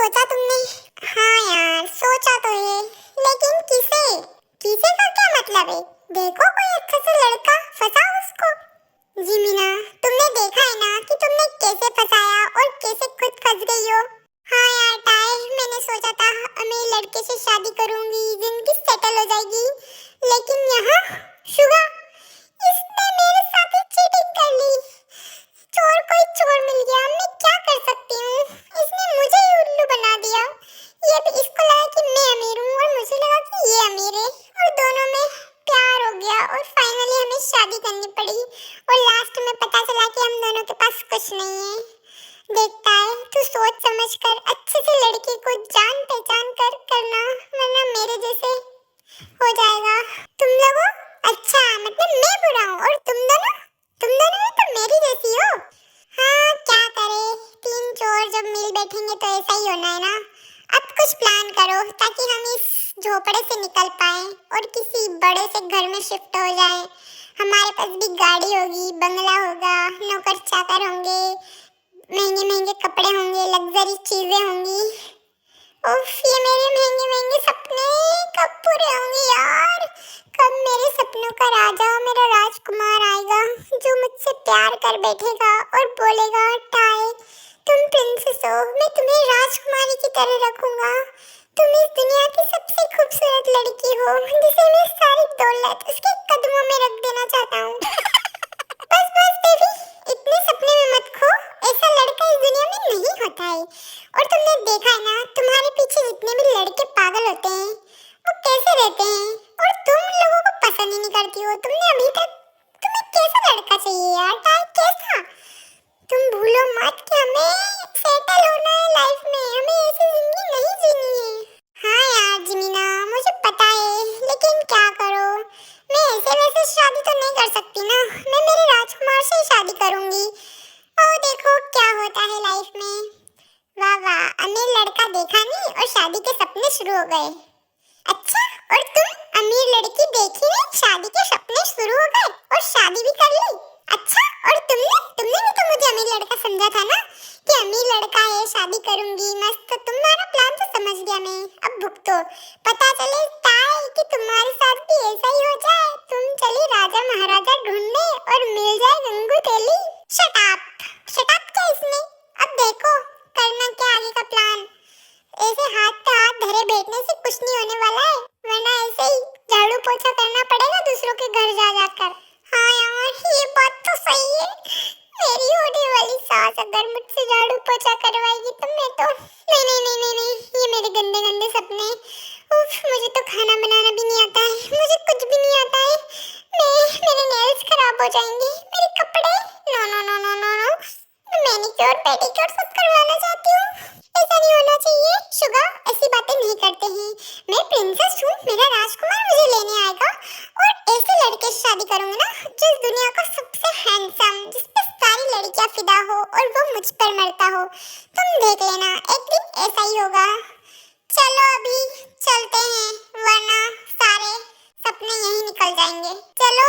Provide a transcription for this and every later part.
सोचा तुमने? हाँ यार, सोचा तो है, लेकिन किसे? किसे का क्या मतलब है? देखो कोई अच्छा सा लड़का, फंसाओ उसको। जी मीना, तुमने देखा है ना कि तुमने कैसे फंसाया और कैसे खुद फंस गई हो। हाँ यार टाय, मैंने सोचा था मैं लड़के से शादी करूंगी, जिंदगी सेटल हो जाएगी, लेकिन यहाँ शुगा, इसने मेरे साथ ही चीटिंग कर ली। चोर कोई चोर मिल गया, मैं क्या कर सकती हूँ? इसने मुझे ही उल्लू बना दिया। ये भी इसको लगा कि मैं अमीर हूँ और मुझे लगा कि ये अमीर है, और दोनों में प्यार हो गया और फाइनली हमें शादी करनी पड़ी, और लास्ट में पता चला कि हम दोनों के पास कुछ नहीं है। देखता है, तू सोच समझ कर अच्छे से लड़की को जान पहचान कर करना, वरना मेरे जैसे हो जाएगा। तुम लोगों, अच्छा मतलब मैं बुरा हूँ और तुम दोनों भी तो मेरी जैसी हो। हाँ क्या करे, तीन चोर जब मिल बैठेंगे तो ऐसा ही होना है ना। अब कुछ प्लान करो ताकि हम इस झोपड़े से निकल पाए और किसी बड़े से घर में शिफ्ट हो जाए। हमारे पास भी गाड़ी होगी, बंगला होगा, नौकर चाकर होंगे, महंगे महंगे कपड़े होंगे, लग्जरी चीजें होंगी। उफ, ये मेरे महंगे महंगे सपने कब पूरे होंगे यार? कब मेरे सपनों का राजा, मेरा राजकुमार आएगा, जो मुझसे प्यार कर बैठेगा और बोलेगा, टाय तुम प्रिंसेस हो, मैं तुम्हें राजकुमारी की तरह रखूंगा। तुम इस दुनिया की सबसे खूबसूरत लड़की हो, जिसे मैं सारी दौलत उसके कदमों में रख देना चाहता हूँ। बस बस बेबी, इतने सपने में मत खो, ऐसा लड़का इस दुनिया में नहीं होता है। और तुमने देखा है ना, तुम्हारे पीछे जितने भी लड़के पागल होते हैं, वो कैसे रहते हैं, और तुम लोगों को पसंद ही नहीं करती हो। तुमने अभी तक, तुम्हें कैसा लड़का चाहिए यार? टाइम कैसा? तुम भूलो मत कि हमें सेटल होना है लाइफ में, हमें ऐसी जिंदगी नहीं जीनी है। हाँ यार जिमीना, मुझे पता है, लेकिन क्या करो, मैं ऐसे वैसे शादी तो नहीं कर सकती ना, मैं मेरे राजकुमार से शादी करूंगी। और देखो क्या होता है लाइफ में। वाह वाह, अमीर लड़का देखा नहीं और शादी के सपने शुरू हो गए। अच्छा, और तुम अमीर लड़की देखी नहीं, शादी के सपने शुरू हो गए और शादी भी कर ली। अच्छा, और तुमने भी तो मुझे अमीर लड़का समझा था ना, कि अमीर लड़का है, शादी करूंगी मस्त। तो तुम्हारा प्लान तो समझ गया मैं, अब भुगतो। पता चले ताई कि तुम्हारे साथ भी ऐसा ही हो जाए, तुम चली राजा महाराजा ढूंढने और मिल जाए गंगू तेली। शट अप क्या इसमें? अब देखो करना क्या आगे का प्लान। ऐसे हाथ पे हाथ धरे बैठने से कुछ नहीं होने वाला है, वरना ऐसे ही झाड़ू पोछा करना पड़ेगा दूसरों के घर जा जाकर। हाँ यार, ये बात तो सही है। मेरी होने वाली सास अगर मुझसे झाड़ू पोछा करवाएगी तो मैं तो नहीं, ये मेरे गंदे गंदे सपने। उफ, मुझे तो खाना बनाना भी नहीं आता है, मुझे कुछ भी नहीं आता है। मेरे नेल्स खराब हो जाएंगे, मेरे कपड़े, नो, मैनिक्योर पेडिक्योर सब करवाना चाहती हूँ। ऐसा नहीं होना चाहिए शुगा, ऐसी बातें नहीं करते हैं। मैं प्रिंसेस हूँ, मेरा राजकुमार मुझे लेने आएगा, और ऐसे लड़के से शादी करूंगी ना, जिस दुनिया का सबसे हैंडसम, जिस पे सारी लड़कियां फिदा हो और वो मुझ पर मरता हो। तुम देख लेना, एक दिन ऐसा ही होगा। चलो अभी चलते हैं, वरना सारे सपने यही निकल जाएंगे। चलो,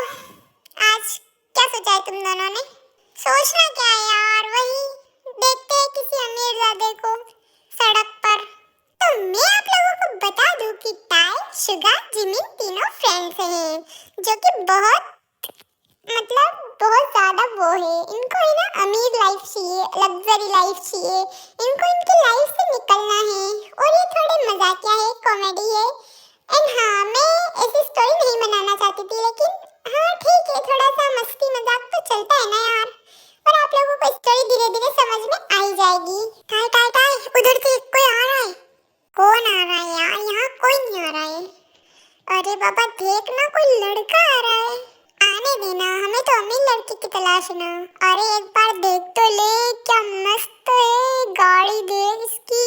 आज क्या सोचा है तुम दोनों ने? सोचना क्या है यार, वही देखते हैं किसी अमीरजादे को सड़क पर। तो मैं आप लोगों को बता दूं कि टाय, शुगा, जिमिन तीनों फ्रेंड्स हैं, जो कि बहुत ज्यादा वो है, इनको है ना अमीर लाइफ चाहिए, लग्जरी लाइफ चाहिए, इनको इनकी लाइफ से निकलना है, और ये थोड़े मजाकिया है, कॉमेडी है। एंड हाँ, मैं ऐसी स्टोरी नहीं बनाना चाहती थी, लेकिन हाँ ठीक है, थोड़ा सा मस्ती मजाक तो चलता है ना यार, और आप लोगों को स्टोरी धीरे धीरे समझ में आ ही जाएगी। टाय, उधर से कोई आ रहा है। कौन आ रहा है यार? यहाँ कोई नहीं आ रहा है। अरे बाबा देखना, कोई लड़का आ रहा है। आने देना, हमें तो अमीर लड़की की तलाश है ना। अरे एक बार देख तो ले, क्या मस्त है, गाड़ी देख इसकी।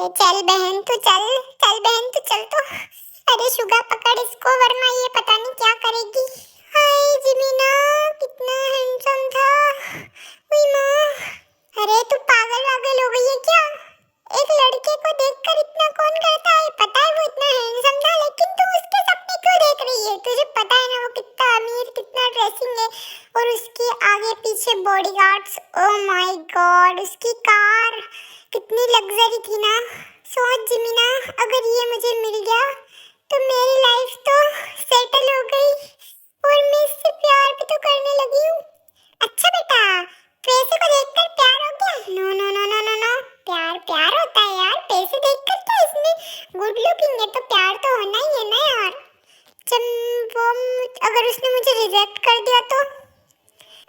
अरे चल बहन तू चल, चल बहन तू चल तो। अरे शुगा पकड़ इसको वरना ये पता नहीं क्या करेगी। हाय जिमीना कितना हैंडसम था। उई माँ, अरे तू पागल वागल हो गई है क्या? एक लड़के को देखकर इतना कौन करता है? पता है वो इतना हैंडसम था लेकिन तू उसके सपने क्यों देख रही है? तुझे पता है ना वो कितना अमीर, कितना ड्रेसिंग है और उसके आगे पीछे बॉडीगार्ड्स। ओह माय गॉड, उसकी कार कितनी लग्जरी थी ना। सोच जिमीना, अगर ये मुझे मिल गया तो मेरी लाइफ तो सेटल हो गई और मैं इससे प्यार भी तो करने लगी हूँ। अच्छा बेटा, पैसे को देखकर प्यार हो गया? No no no no no no, प्यार प्यार होता है यार, पैसे देखकर क्या? इसमें गुड लुकिंग है तो प्यार तो होना ही है ना यार। जब वो अगर उसने मुझे रिजेक्ट कर दिया तो?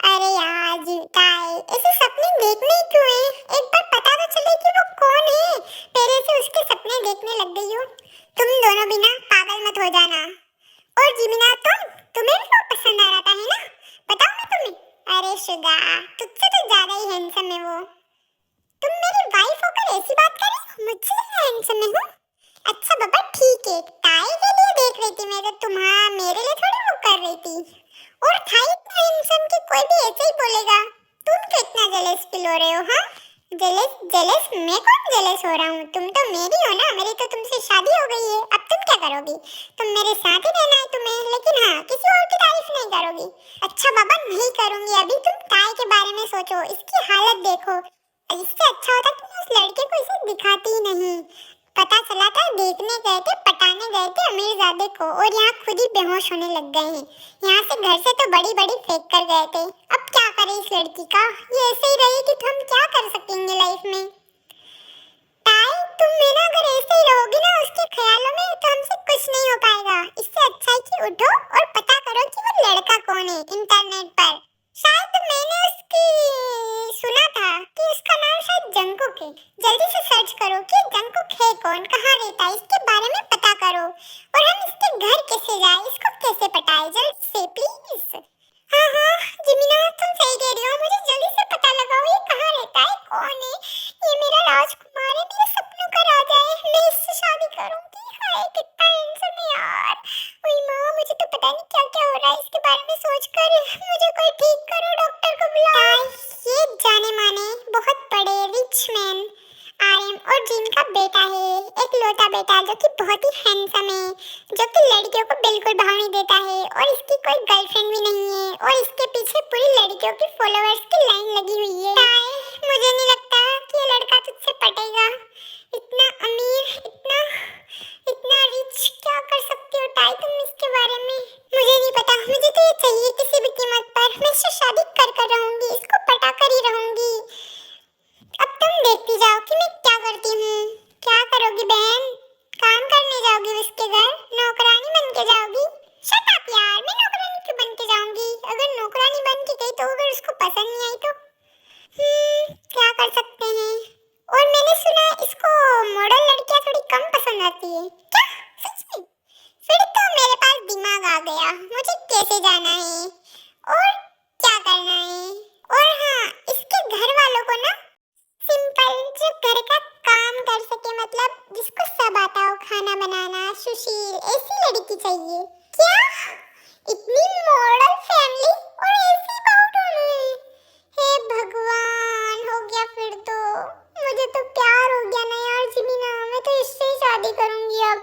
अरे यार जीताए, ऐसे सपने देखने ही क्यों है? एक बार पता तो चले कि वो कौन है। पहले से उसके सपने देखने लग गई हो। तुम दोनों भी ना पागल मत हो जाना। और जिमीना तुम्हें भी वो पसंद आ रहा था है ना? बताओ ना तुम्हें। अरे शुगा, तुझसे तो ज्यादा ही हैंडसम है वो। तुम मेरी वाइफ होकर ऐसी बात कर रही हो? मुझसे ज्यादा हैंडसम है हूँ? अच्छा बाबा ठीक है, ताई के लिए देख रही थी मैं तो, तुम्हारा मेरे लिए थोड़ी वो कर रही थी। और था इतना हैंडसम कि कोई भी ऐसे ही बोलेगा। तुम क्यों इतना जेलस फील हो रहे हो? हाँ जेलस जेलस, मैं कौन जेलस हो रहा हूँ? तुम तो मेरी हो ना, मेरी तो तुमसे शादी हो गई है। अब तुम क्या करोगी? तुम मेरे साथ ही रहना है तुम्हें, लेकिन हाँ किसी और की तारीफ नहीं करोगी। अच्छा बाबा नहीं करूंगी। अभी तुम ताई के बारे में सोचो, इसकी हालत देखो। इससे अच्छा होता कि मैं उस लड़के को इसे दिखाती ही नहीं। पता चला था देखने गए थे, पटाने गए थे अमीरजादे को और यहाँ खुद ही बेहोश होने लग गए हैं। यहाँ से घर से तो बड़ी बड़ी फेंक कर गए थे। अब क्या करें इस लड़की का? ये ऐसे ही रहेगी तो हम क्या कर सकेंगे लाइफ में? ताई तुम मेरा अगर ऐसे ही रहोगी ना उसके ख्यालों में तो हमसे कुछ नहीं हो पाएगा। इससे अच्छा है कि उठो और पता करो कि वो लड़का कौन है इंटरनेट पर। शायद मैंने उसकी सुना था कि उसका नाम शायद जंकुक है। जल्दी से सर्च करो कि जंकुक है कौन, कहाँ रहता है, इसके बारे में पता करो और हम इसके घर कैसे जाए, इसको कैसे पटाए, जल्दी से प्लीज। हाँ हाँ जिमीना तुम सही कह रही हो, मुझे जल्दी से पता लगाओ ये कहाँ रहता है, कौन है। ये मेरा राजकुमार है, मेरे सपनों का राजा है, मैं इससे शादी करूंगी। हाय कितना हैंडसम है यार। ओए माँ, मुझे तो पता नहीं क्या क्या हो रहा है। इसके बारे में सोचकर मुझे कोई ठीक करो, डॉक्टर को बुलाओ। ये जाने माने बहुत बड़े रिच मैन आर्यन और जिनका बेटा है, एक लौता बेटा जो कि बहुत ही हैंडसम है, जो कि लड़कियों को बिल्कुल भाव नहीं देता है और इसकी कोई गर्लफ्रेंड भी नहीं है और इसके पीछे पूरी लड़कियों की फॉलोअर्स की लाइन लगी हुई है। मुझे नहीं लगता कि ये लड़का तुझसे पटेगा। इतना अमीर, इतना इतना रिच, क्या कर सकती हो ताई तुम इसके बारे में? मुझे नहीं पता, मुझे तो ये चाहिए किसी भी कीमत पर। मैं इससे शादी कर रहूंगी, इसको पटा कर ही रहूंगी। अब तुम देखती जाओ कि मैं क्या करती हूँ। क्या करोगी बहन? काम करने जाओगी उसके घर? नौकरानी बन के जाओगी? शट अप यार, मैं नौकरानी क्यों बन के जाऊंगी? अगर नौकरानी बन के गई तो अगर उसको पसंद नहीं आई तो क्या कर सकते हैं। और मैंने सुना है इसको मॉडल लड़कियां थोड़ी कम पसंद आती है। क्या सच में? फिर तो मेरे पास दिमाग आ गया, मुझे कैसे जाना है और क्या करना है। और हाँ, इसके घर वालों को ना सिंपल जो घर का काम कर सके, मतलब जिसको सब आता हो, खाना बनाना, सुशील, ऐसी लड़की चाहिए। क्या इतनी मॉडल फैमिली और ऐसी बाउंड्री? हे भगवान, हो गया फिर तो। मुझे तो प्यार हो गया ना यार जिमीना, मैं तो इससे ही शादी करूंगी। अब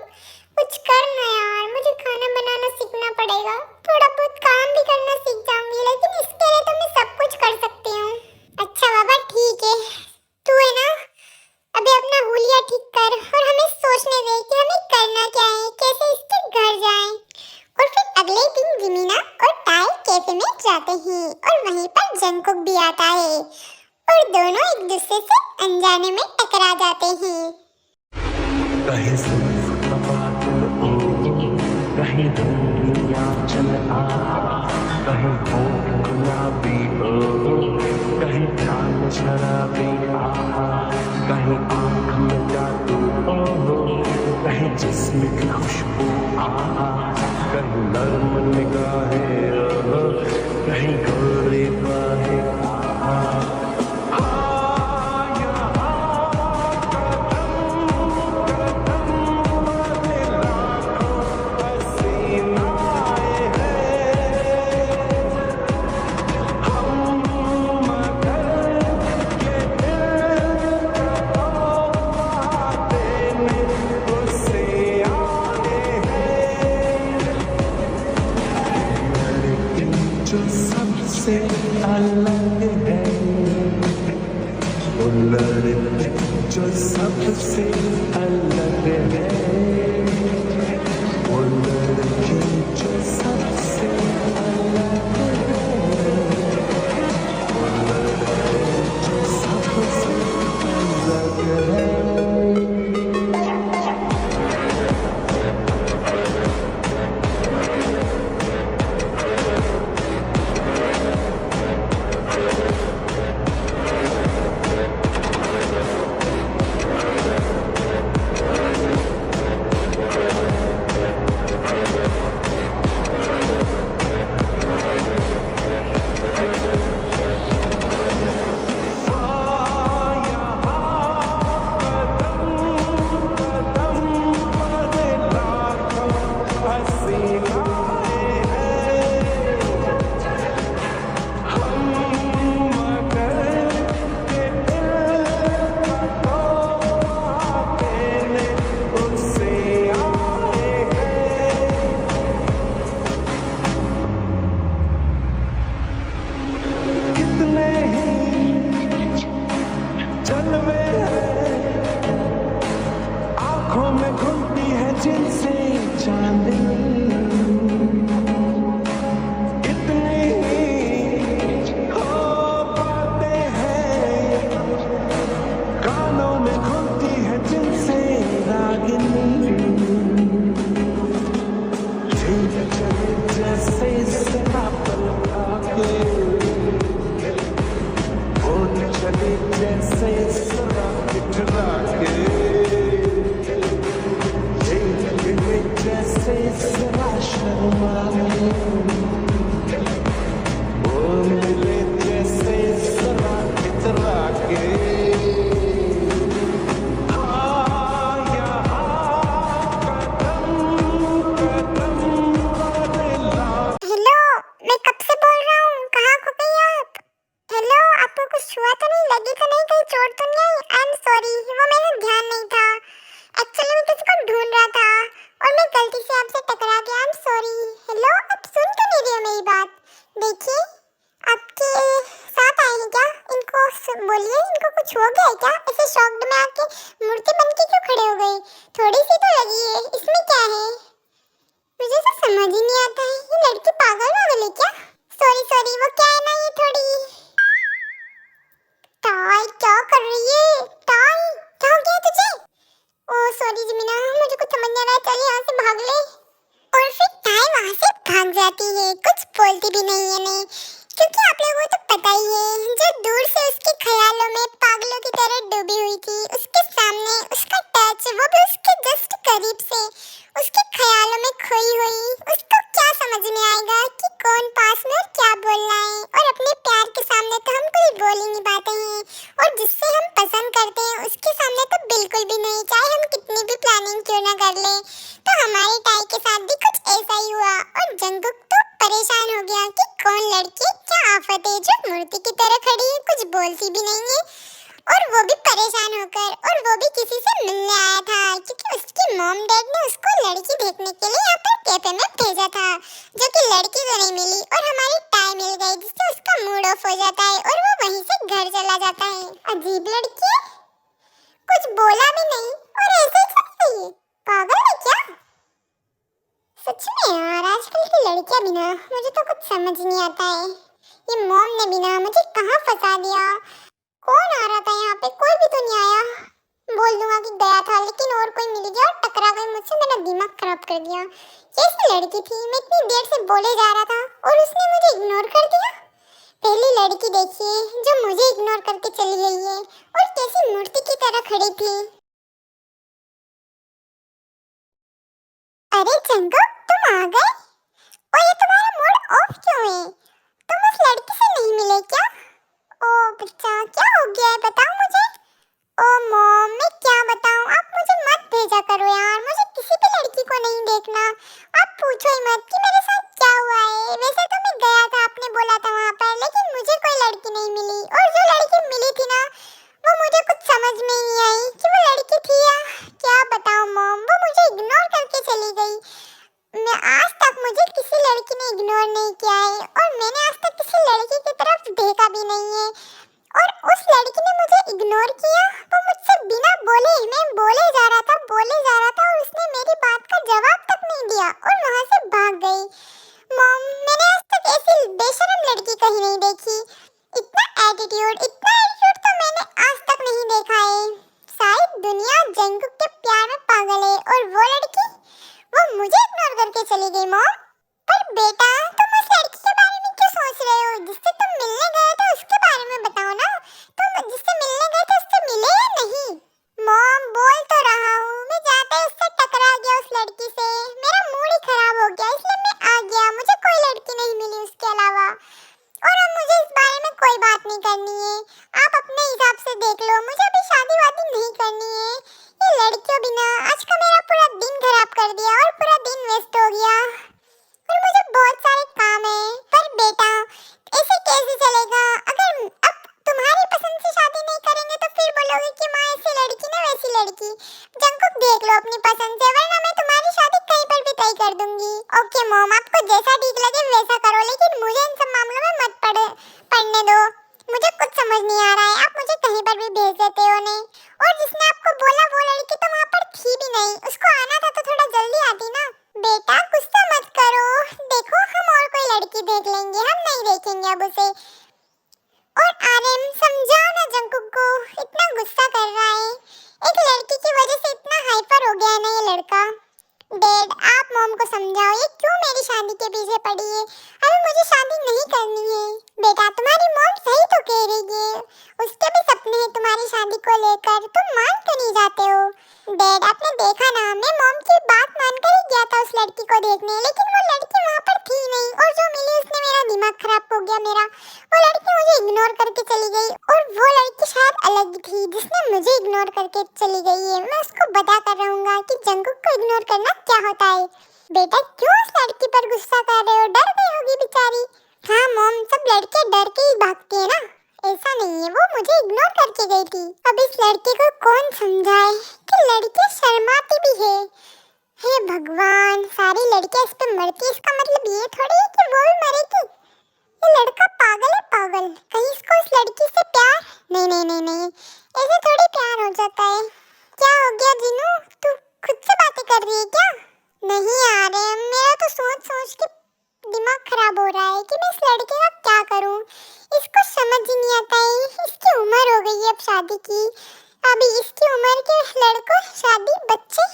कुछ करना यार, मुझे खाना बनाना सीखना पड़ेगा, थोड़ा बहुत काम भी करना सीख जाऊंगी, लेकिन इसके लिए तो मैं सब कुछ कर सकती हूँ। अच्छा बाबा ठीक है, तू है ना अभी अपना हुलिया ठीक कर और हमें सोचने दे कि हमें करना क्या है, कैसे इसके घर जाएं। और फिर अगले दिन जिमीना और ताई कैफे में जाते हैं और वहीं पर जंकुक भी आता है और दोनों एक दूसरे से अनजाने में टकरा जाते हैं। कहीं सिर्फ तबादुल ओ, कहीं दुनिया चल आ, कहीं होठ गुलाबी ओ, कहीं चाल शराबी आ, कहीं आँख में जादू ओ, कहीं जिस्म की खुशबू आ, कहीं नर्म निगाहें ओ, कहीं गोरे बाहें आ। लड़के जो सबसे अलग है, वो लड़की जो सबसे अलग है, वो लड़के जो सबसे अलग है। आँखों में घुलती है जिनसे चांदनी, कितने हो पाते हैं, कानों में घुलती है जिनसे रागिनी, झील चले जैसे सनापल आके, बोल चले जैसे शराब इठला के, जैसे जरा शर्मा वो मिले जैसे जरा इतरा के। हाँ यहाँ कदम कदम बदला। हेलो, मैं कब से बोल रहा हूँ, कहाँ खो गई आप? हेलो, आपको कुछ हुआ तो नहीं, लगी तो नहीं, कहीं चोट तो नहीं आई? आई एम सॉरी, वो मेरा ध्यान नहीं था। एक्चुअली मैं किसी को ढूंढ रहा था और मैं गलती से आपसे टकरा गया। I am sorry. हेलो, आप सुन क्यों नहीं रहे हो मेरी बात? देखिए, आपके साथ आए हैं क्या? इनको बोलिए, इनको कुछ हो गया है क्या? ऐसे शॉक्ड में आके मूर्ति बन के क्यों खड़े हो गए? थोड़ी सी तो लगी है, इसमें क्या है? मुझे तो समझ ही नहीं आता है, ये लड़की पागल वागल है क्या? सॉरी सॉरी, वो क्या है ना, ये थोड़ी टाई क्या कर रही है? टाई क्या हो गया तुझे? ओ सॉरी जिमिना, मुझे कुछ समझ नहीं आ रहा है, चल यहाँ से भाग ले। और फिर टाई वहाँ से भाग जाती है, कुछ बोलती भी नहीं है नहीं, क्योंकि आप लोगों को तो पता ही है, जो दूर से उसके ख्यालों में पागलों की तरह डूबी हुई थी, उसके सामने उसका टच, वो भी उसके जस्ट करीब से, उसके ख्यालों में खोई हुई, उसको क्या समझ में आएगा कि कौन पास में और क्या बोलना है? और अपने प्यार के सामने तो हम कोई बोल ही नहीं पाते हैं, और जिससे हम पसंद करते हैं उसके सामने तो बिल्कुल भी नहीं, चाहे हम कितनी भी प्लानिंग क्यों ना कर ले। तो हमारे टाई के साथ भी कुछ ऐसा ही हुआ, और जंगकुक तो परेशान हो गया कि कौन लड़की, क्या आफत है जो मूर्ति की तरह खड़ी है, कुछ बोलती भी नहीं है, और वो भी परेशान होकर, और वो भी किसी से मिलने आया था, क्योंकि उसकी मॉम डैड ने उसको लड़की देखने के लिए यहाँ पर कैफे में भेजा था, जो कि लड़की तो नहीं मिली, और हमारी टाई मिल गई, जिससे उसका मूड ऑफ हो जाता है और वो वहीं से घर चला जाता है। अजीब लड़की है, कुछ बोला भी नहीं और ऐसे ही चली गई, पागल है क्या? सच में यार, आजकल की लड़कियां भी ना, मुझे तो कुछ समझ नहीं आता है, ये मॉम ने भी ना मुझे कहाँ फंसा दिया। कौन आ रहा था यहाँ पे? कोई भी तो नहीं आया। बोल दूंगा कि गया था, लेकिन और कोई मिल गया और टकरा गई मुझसे, मेरा दिमाग खराब कर दिया। कैसी लड़की थी, मैं इतनी देर से बोले जा रहा था और उसने मुझे इग्नोर कर दिया। पहली लड़की देखिए जो मुझे इग्नोर करके चली गई है, और कैसी मूर्ति की तरह खड़ी थी। अरे जंगकुक, तुम आ गए? और ये तुम्हारा मूड ऑफ क्यों है? तुम उस लड़की से नहीं मिले क्या? ओ बच्चा, क्या हो गया है, बताओ मुझे। ओ मॉम, मैं क्या बताऊं, आप मुझे मत भेजा करो यार, मुझे किसी भी लड़की को नहीं देखना। आप पूछो ही मत कि मेरे साथ क्या हुआ है। वैसे तो मैं गया था, आपने बोला था वहाँ पर, लेकिन मुझे कोई लड़की नहीं मिली, और जो लड़की मिली थी ना, वो मुझे कुछ समझ में ही नहीं आई कि वो लड़की थी या क्या। बताओ मॉम, वो मुझे इग्नोर करके चली गई। मैं आज तक, मुझे किसी लड़की ने इग्नोर नहीं किया है, और मैंने आज तक किसी लड़की की तरफ देखा भी नहीं है, और उस लड़की ने मुझे इग्नोर इग्नोर किया। वो मुझसे बिना बोले, मैं बोले जा रहा था और उसने मेरी बात का जवाब तक नहीं दिया और वहां से भाग गई। मॉम, मैंने आज तक ऐसी बेशरम लड़की कहीं नहीं देखी। इतना एटीट्यूड तो मैंने आज तक नहीं देखा है। शायद दुनिया जंगकुक के प्यार में पागल है और वो लड़की, वो मुझे इग्नोर करके चली गई। मॉम, पर बेटा तुम उस लड़की के बारे में क्यों सोच रहे हो? जिससे तुम मिलने गए थे उसके बारे में बताओ ना। तुम जिससे मिलने गए थे उससे मिले या नहीं? मॉम, बोल तो रहा हूँ, मैं जाते ही उससे टकरा गया उस लड़की से। मेरा मूड ही खराब हो गया, इसलिए मैं आ गया। मुझे कोई लड़की नहीं मिली उसके अलावा, और अब मुझे इस बारे में कोई बात नहीं करनी है। आप अपने हिसाब से देख लो, मुझे अभी शादी वादी नहीं करनी है। ये लड़कियों बिना आज का मेरा पूरा दिन खराब कर दिया और पूरा दिन वेस्ट हो गया और मुझे बहुत सारे काम है। पर बेटा ऐसे कैसे चलेगा? अगर अब तुम्हारी पसंद से शादी नहीं करेंगे तो फिर बोलोगे कि माँ ऐसी लड़की ना वैसी लड़की। जंगकुक देख लो अपनी पसंद से, वरना मैं तुम्हारी शादी कहीं पर भी तय कर दूंगी। ओके मॉम, आपको जैसा ठीक लगे वैसा करो, लेकिन मुझे इन सब मामलों में मत पढ़ने दो। मुझे कुछ समझ नहीं आ रहा है, आप मुझे कहीं पर भी भेज देते हो नहीं। और जिसने आपको बोला वो लड़की तो वहाँ पर थी भी नहीं, उसको आना था तो थोड़ा जल्दी आती ना। बेटा गुस्सा मत करो, देखो हम और कोई लड़की देख लेंगे, हम नहीं देखेंगे अब उसे। और आर्यन समझाओ ना जंगकुक को, इतना गुस्सा कर रहा है। एक लड़की की वजह से इतना हाइपर हो गया है ना ये लड़का। डैड आप मॉम को समझाओ, ये क्यों मेरी शादी के पीछे पड़ी है? अभी मुझे शादी नहीं करनी है। बेटा तुम्हारी मॉम सही तो कह रही है, उसके भी सपने हैं तुम्हारी शादी को लेकर, तुम मान क्यों नहीं जाते हो? डैड आपने देखा ना, मैं मॉम की बात मानकर ही गया था उस लड़की को देखने, लेकिन वो लड़की वहाँ पर थी नहीं, और जो मिली उसने मेरा दिमाग खराब हो गया मेरा। वो लड़की मुझे इग्नोर करके चली गई, और वो लड़की शायद अलग थी जिसने मुझे इग्नोर करके चली गई है। मैं उसको बता कर रहूंगा कि जंगकुक को इग्नोर करना क्या होता है। बेटा क्यों उस लड़की पर गुस्सा कर रहे हो? डर गई होगी बेचारी। हाँ मॉम, सब लड़के डर के ही भागते हैं ना, ऐसा नहीं है, वो मुझे इग्नोर करके गई थी। अब इस लड़की को कौन समझाए कि लड़की शर्माती भी है। हे भगवान, सारी लड़कियां इस पे मरती है, इसका मतलब ये थोड़ी है कि वो भी मरेगी। ये लड़का पागल है पागल, कहीं इसको इस लड़की से प्यार? नहीं नहीं नहीं नहीं, ऐसे थोड़ी प्यार हो जाता है। क्या हो गया जिनू, तू खुद से बातें कर रही है क्या? नहीं यार, मेरा तो सोच सोच के दिमाग खराब हो रहा है कि मैं इस लड़के का क्या करूं। इसको समझ ही नहीं आता है, इसकी उम्र हो गई है अब शादी की। अभी इसकी उम्र के लड़कों शादी, बच्चे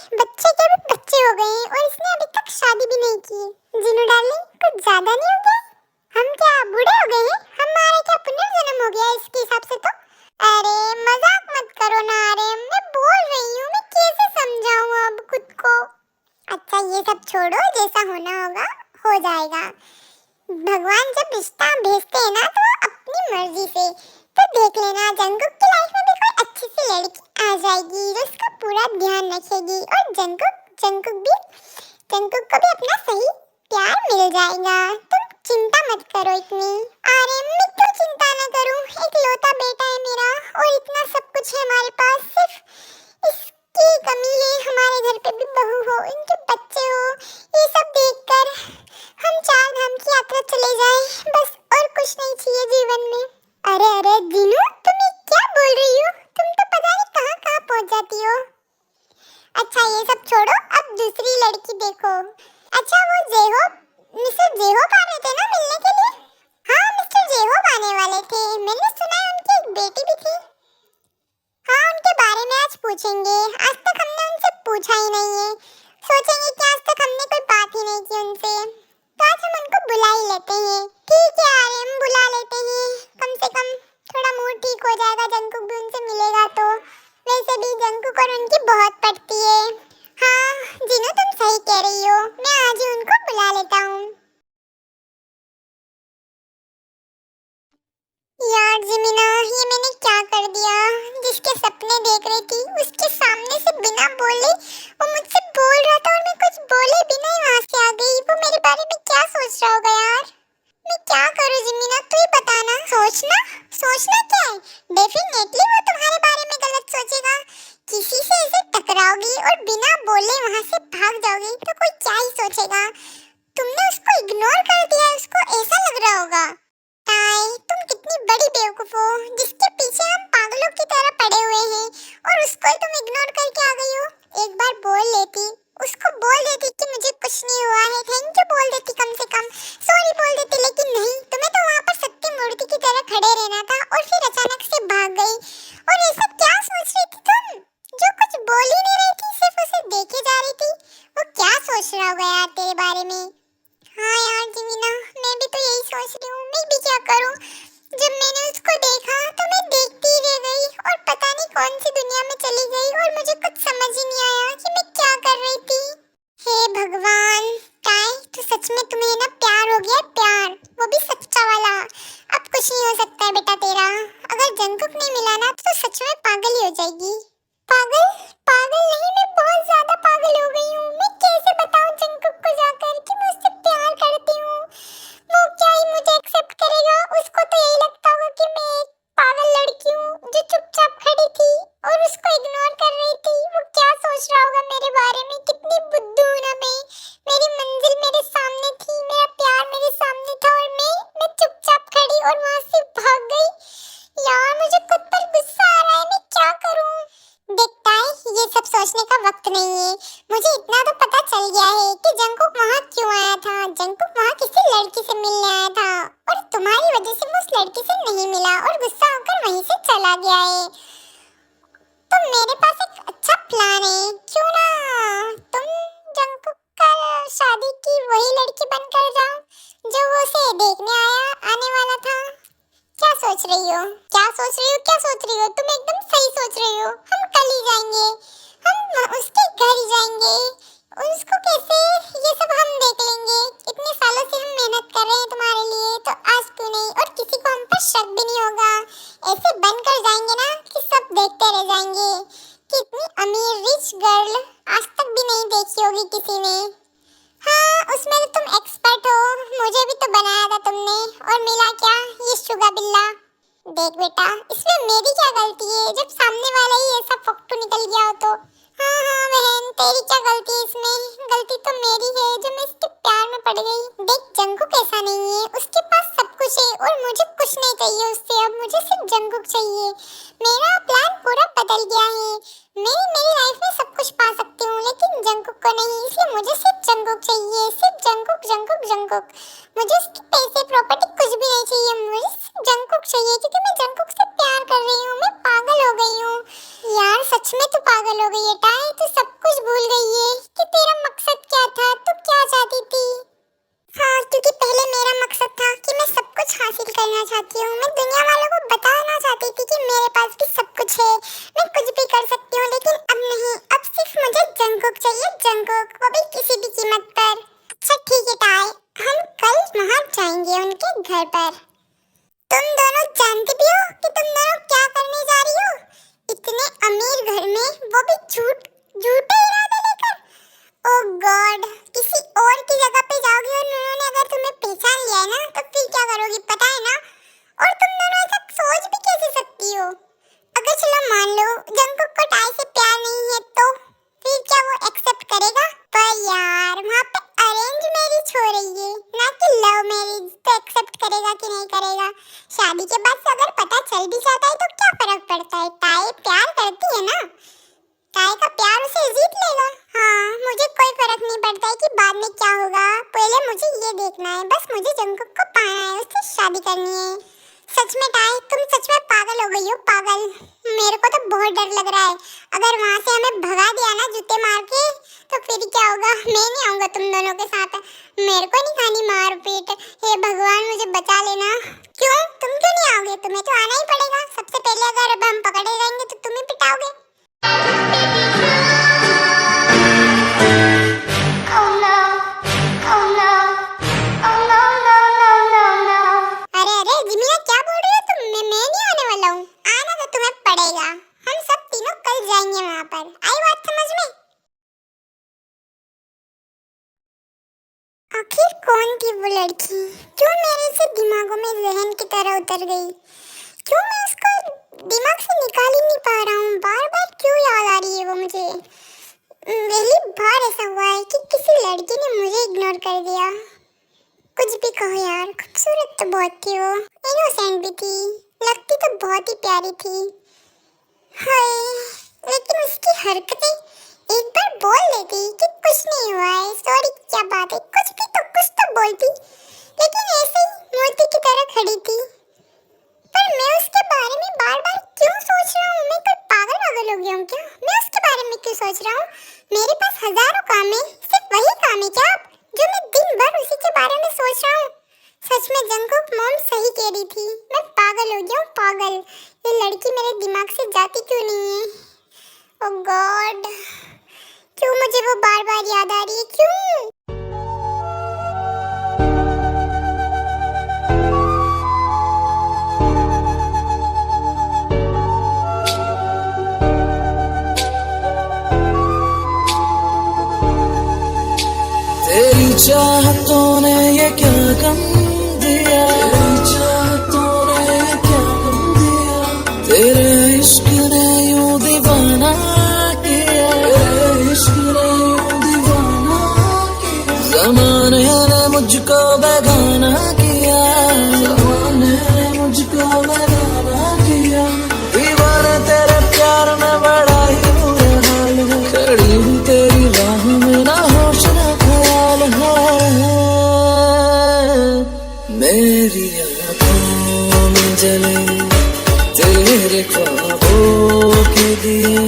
के भी बच्चे हो गए हैं और इसने अभी तक शादी भी नहीं की। जिनू डार्लिंग, कुछ ज्यादा नहीं हो गया? हम क्या बूढ़े हो गए हैं? हमारा क्या पुनर्जन्म हो गया इसके हिसाब से तो? अरे मजाक मत करो ना। अरे मैं बोल रही हूँ, मैं कैसे समझाऊँ अब खुद को? अच्छा ये सब छोड़ो, जैसा होना होगा हो जाएगा। भगवान जब रिश्ता भेजते हैं ना तो अपनी मर्जी से। तो देख लेना जंगकुक की लाइफ में भी कोई अच्छी सी लड़की आ जाएगी जो उसका पूरा ध्यान रखेगी, और जंगकुक को भी अपना सही प्यार मिल जाएगा। तुम चिंता मत करो इतनी। अरे मैं क्यों चिंता न करूं, एक लौता बेटा है मेरा और इतना सब कुछ है हमारे पास। सिर्फ इसकी कमी है, हमारे घर पे भी बहू हो, इनके बच्चे हो, ये सब देखकर हम 4 धाम की यात्रा चले जाएं, बस और कुछ नहीं चाहिए जीवन में। अरे अरे जिनू, तुम ये क्या बोल रही हो? तुम तो पता नहीं कहाँ कहाँ पहुँच जाती हो। अच्छा ये सब छोड़ो, अब दूसरी लड़की देखो। अच्छा वो जेहोब, मिस्टर जेहोब आ रहे थे ना मिलने के लिए? हाँ मिस्टर जेहोब आने वाले थे, मैंने सुना है उनकी एक बेटी भी थी। हाँ उनके बारे में आज पूछेंगे, आज तक हमने उनसे पूछा ही नहीं है। सोचेंगे कि आज तक हमने कोई बात ही नहीं की उनसे, तो आज हम उनको बुला ही लेते हैं। ठीक है यार, हम बुला लेते हैं, कम से कम थोड़ा मूड ठीक हो जाएगा, जंगकुक भी उनसे मिलेगा तो। वैसे भी जंगकुक और उनकी बहुत पड़ती है। हाँ जिनू तुम सही कह रही हो, मैं आज ही उनको बुला लेता हूँ। यार जिमिना, ये मैंने क्या कर दिया? जिसके सपने देख रही थी उसके सामने से बिना बोले वो मुझसे बोल रहा था और मैं कुछ बोले बिना ही वहां से आ गई। वो मेरे बारे में क्या सोच रहा होगा यार? मैं क्या करूं जिमिना, तू ही बता ना। सोचना क्या है? डेफिनेटली वो तुम्हारे बारे में गलत सोचेगा। किसी से ऐसे टकराओगी और बिना बोले वहां से भाग जाओगी तो कोई क्या ही सोचेगा। तुमने उसको इग्नोर कर दिया, उसको ऐसा लग रहा होगा। ताई तुम कितनी बड़ी बेवकूफ हो, जिसके पीछे हम पागलों की तरह पड़े मिला ना तो सच में पागल ही हो जाएगी। पागल पागल नहीं, मैं बहुत ज्यादा पागल हो गई हूँ। मैं कैसे बताऊँ जंगकुक को जाकर कि मैं उससे प्यार करती हूँ। वो क्या ही मुझे एक्सेप्ट करेगा? उसको तो यही लगता होगा कि मैं एक पागल लड़की हूँ जो चुपचाप खड़ी थी और उसको इग्नोर कर रही थी। वो क्या सोच रहा होगा मेरे बारे में? कितनी बुद्धू हूँ ना मैं। मेरी मंजिल मेरे सामने थी, मेरा प्यार मेरे सामने था और मैं चुपचाप खड़ी और वहां से भाग गई। यार मुझे खुद पर गुस्सा आ रहा है, मैं क्या करूँ? देखता है, ये सब सोचने का वक्त नहीं है। मुझे इतना तो पता चल गया है कि जंगकुक वहाँ क्यों आया था। जंगकुक वहाँ किसी लड़की से मिलने आया था और तुम्हारी वजह से वो उस लड़की से नहीं मिला और गुस्सा होकर वहीं से चला गया है। तो मेरे पास एक अच्छा प्लान है, क्यों ना तुम जंगकुक का शादी की वही लड़की बनकर जाओ जो वो उसे देखने आने वाला था। क्या सोच रही हो? क्या सोच रही हो? क्या सोच रही हो? तुम एकदम सही सोच रही हो। हम कल ही जाएंगे, हम उसके घर ही जाएंगे। उसको कैसे, ये सब हम देख लेंगे। इतने सालों से हम मेहनत कर रहे हैं तुम्हारे लिए, तो आज क्यों नहीं? और किसी को हम पर शक भी नहीं होगा। ऐसे बनकर जाएंगे ना कि सब देखते रह जाएंगे कि इतनी अमीर रिच गर्ल आज तक भी नहीं देखी होगी किसी ने। हाँ, उसमें तो तुम एक्सपर्ट हो। मुझे भी तो बनाया था तुमने और मिला क्या? ये शुगा बिल्ला। देख बेटा, इसमें मेरी क्या गलती है जब सामने वाला ही ऐसा फक्टू निकल गया हो तो? हाँ हाँ बहन, तेरी क्या गलती है इसमें? गलती तो मेरी है जो मैं इसके प्यार में पड़ गई। देख जंगकुक ऐसा नहीं है, उसके पास सब कुछ है और मुझे कुछ नहीं चाहिए उससे। अब मुझे सिर्फ जंगकुक चाहिए। मेरा प्लान पूरा बदल गया है। मैं मेरी लाइफ में सब कुछ पा सकती हूँ लेकिन जंगकुक को नहीं, इसलिए मुझे सिर्फ जंगकुक चाहिए। सिर्फ जंगकुक जंगकुक जंगकुक। मुझे उसके पैसे प्रॉपर्टी कुछ भी नहीं चाहिए। मुझे सिर्फ जंगकुक चाहिए क्योंकि मैं जंगकुक से प्यार कर रही हूँ। मैं पागल हो गई हूँ। यार सच में तू पागल हो गई है टाई। तू सब कुछ भूल गई है कि तेरा मकसद क्या था, तू क्या चाहती थी। हाँ, क्योंकि पहले मेरा मकसद था कि मैं सब कुछ हासिल करना चाहती हूँ। मैं दुनिया वालों को बताना चाहती थी कि मेरे पास भी सब कुछ है, मैं कुछ भी कर सकती हूँ। लेकिन अब नहीं, अब सिर्फ मुझे जंगकुक चाहिए, जंगकुक, वो भी किसी भी कीमत पर। अच्छा ठीक है ताई, हम कल वहाँ जाएंगे उनके घर पर। तुम दोनों जानते भी हो कि तुम दोनों क्या करने जा रही हो? इतने अमीर घर में, वो भी झूठे इरादे लेकर। ओह गॉड, किसी और की जगह पे जाओगी और उन्होंने अगर तुम्हें पहचान लिया है ना तो फिर क्या करोगी पता है ना? और तुम दोनों ऐसा सोच भी कैसे सकती हो? अगर चलो मान लो जंगकुक को टाई से प्यार नहीं है तो फिर क्या वो एक्सेप्ट करेगा? पर यार वहाँ पे अरेंज मैरिज हो रही है ना कि लव मैरिज, तो एक्सेप्ट करेगा कि नहीं करेगा? शादी के बाद से अगर पता चल भी जाता है तो क्या फर्क पड़ता है? टाई प्यार करती है ना, टाई का प्यार उसे जीत लेगा। हाँ, मुझे कोई फर्क नहीं पड़ता है कि बाद में क्या होगा। पहले मुझे ये देखना है, बस मुझे जंगकुक को पाना है, उससे शादी करनी है। सच में टाई, तुम सच में पागल हो गई हो, पागल। मेरे को तो बहुत डर लग रहा है। अगर वहाँ से हमें भगा दिया ना जूते मार के तो फिर क्या होगा? मैं नहीं आऊँगा तुम दोनों के साथ। मेरे को नहीं खानी मार पीट। हे भगवान मुझे बचा लेना। क्यों, तुम क्यों नहीं आओगे? तुम्हें तो आना ही पड़ेगा। सबसे पहले अगर अब हम पकड़े जाएंगे तो तुम ही पिटाओगे। अरे अरे जिमिया, क्या बोल रही हो तुम? मैं नहीं आने वाला हूँ। आना तो तुम्हें पड़ेगा। हम सब तीनों कल जाएंगे वहाँ पर। आई बात समझ में? आखिर कौन थी वो लड़की? क्यों मेरे से दिमागों में जहन की तरह उतर गई? क्यों मैं उसको दिमाग से निकाल ही नहीं पा रहा हूँ? बार बार क्यों याद आ रही है वो मुझे? पहली बार ऐसा हुआ है कि किसी लड़की ने मुझे इग्नोर कर दिया। कुछ भी कहो यार, खूबसूरत तो बहुत थी वो, इनोसेंट भी थी, लगती तो बहुत ही प्यारी थी। हाय, लेकिन उसकी हरकतें, एक बार बोल देती कि कुछ नहीं हुआ है, सॉरी क्या बात है, कुछ तो बोलती, लेकिन ऐसे ही मूर्ति की तरह खड़ी थी। पर मैं उसके बारे में बार बार क्यों सोच रहा हूँ? मैं कोई पागल हो गया हूँ क्या? मैं उसके बारे में क्यों सोच रहा हूँ? मेरे पास हजारों काम है, सिर्फ वही काम है क्या जो मैं दिन भर उसी के बारे में सोच रहा हूँ? सच में जंगकुक मॉम सही कह रही थी, मैं पागल हो गया हूँ, पागल। ये लड़की मेरे दिमाग से जाती क्यों नहीं है? ओह गॉड, क्यों मुझे वो बार बार याद आ रही है? क्यों? चाहतों ने ये क्या गम दिया, चाहतों ने ये क्या गम दिया, तेरे इश्क ने यूं दीवाना किया, तेरे इश्क ने यूं दीवाना किया, ज़माने ने मुझको बेगाना किया, ज़माने ने मुझको बेगाना किया, दीवाना तेरे प्यार में बड़ा ही बुरा हाल है, खड़ी हूँ तेरी राह में ना होश ना ख्याल है, मेरी आँखों में जले तेरे ख्वाबों के दिए,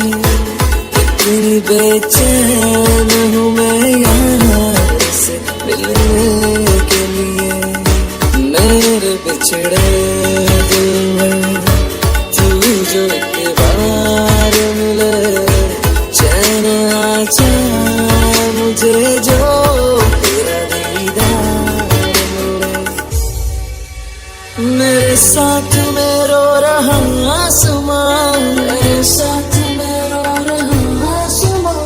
इतनी बेचैन हूँ मैं यार से मिलने के लिए, मेरे बिछड़े दिल में तू जो एक बार मिले, चैन आ जाए मुझे जो तेरा दीदार मिले, मेरे साथ में रो रहा आसमां, मेरे साथ में रो रहा आसमां,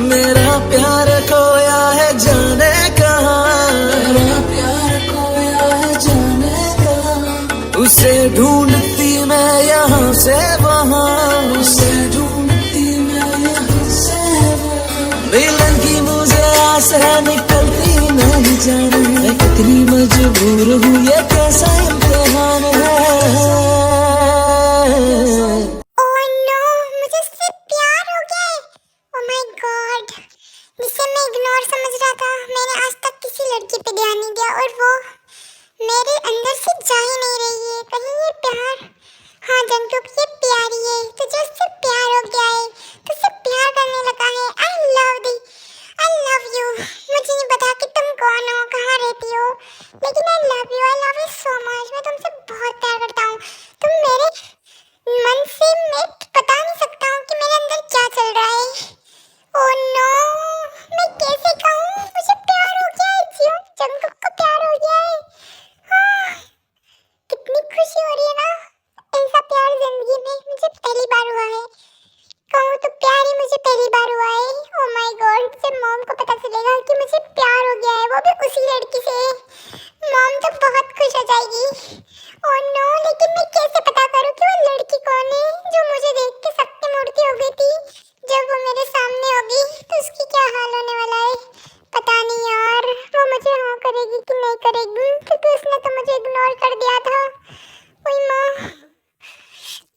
मेरा प्यार खोया है जाने कहाँ, मेरा प्यार खोया है जाने कहाँ, उसे ढूंढती मैं यहाँ से वहाँ, उसे ढूंढती मैं यहाँ से वहाँ, मिलन की मुझे आस है निकलती नहीं जाने, मैं कितनी मजबूर हूँ ये कैसा इम्तिहान है। ओह नो, मुझे इससे प्यार हो गया है। ओह माय गॉड, जिसे मैं इग्नोर समझ रहा था, मैंने आज तक किसी लड़की पे ध्यान नहीं दिया और वो मेरे अंदर से जा ही नहीं रही है। कहीं ये प्यार, हाँ जंगकुक ये प्यार ही है, तुझे उससे प्यार हो गया है, तुझसे प्यार करने लगा है। I love you. मुझे नहीं पता कि तुम कौन हो, कहाँ रहती हो, लेकिन I love you so much. मैं तुमसे बहुत प्यार करता हूँ। तुम मेरे मन से, मैं बता नहीं सकता हूँ कि मेरे अंदर क्या चल रहा है। ओह नो, मैं कैसे कहूँ, मुझे प्यार हो गया है, जियो जंगकुक को प्यार हो गया है। हाँ, कितनी खुशी हो रही है ना, ऐसा प्यार जिंदगी में मुझे पहली बार हुआ है। कहूँ तो प्यार ही मुझे पहली बार हुआ है। ओह माय गॉड, जब मॉम को पता चलेगा कि मुझे प्यार हो गया है, वो भी उसी लड़की से, मॉम तो बहुत खुश हो जाएगी। ओह नो, लेकिन मैं कैसे पता करूँ कि वो लड़की कौन है जो मुझे देख के शक्ति मूर्ति हो गई थी। जब वो मेरे सामने होगी तो उसकी क्या हाल होने वाला है, पता नहीं यार। वो मुझे हाँ करेगी कि नहीं करेगी, क्योंकि उसने तो मुझे इग्नोर कर दिया था। ओए माँ,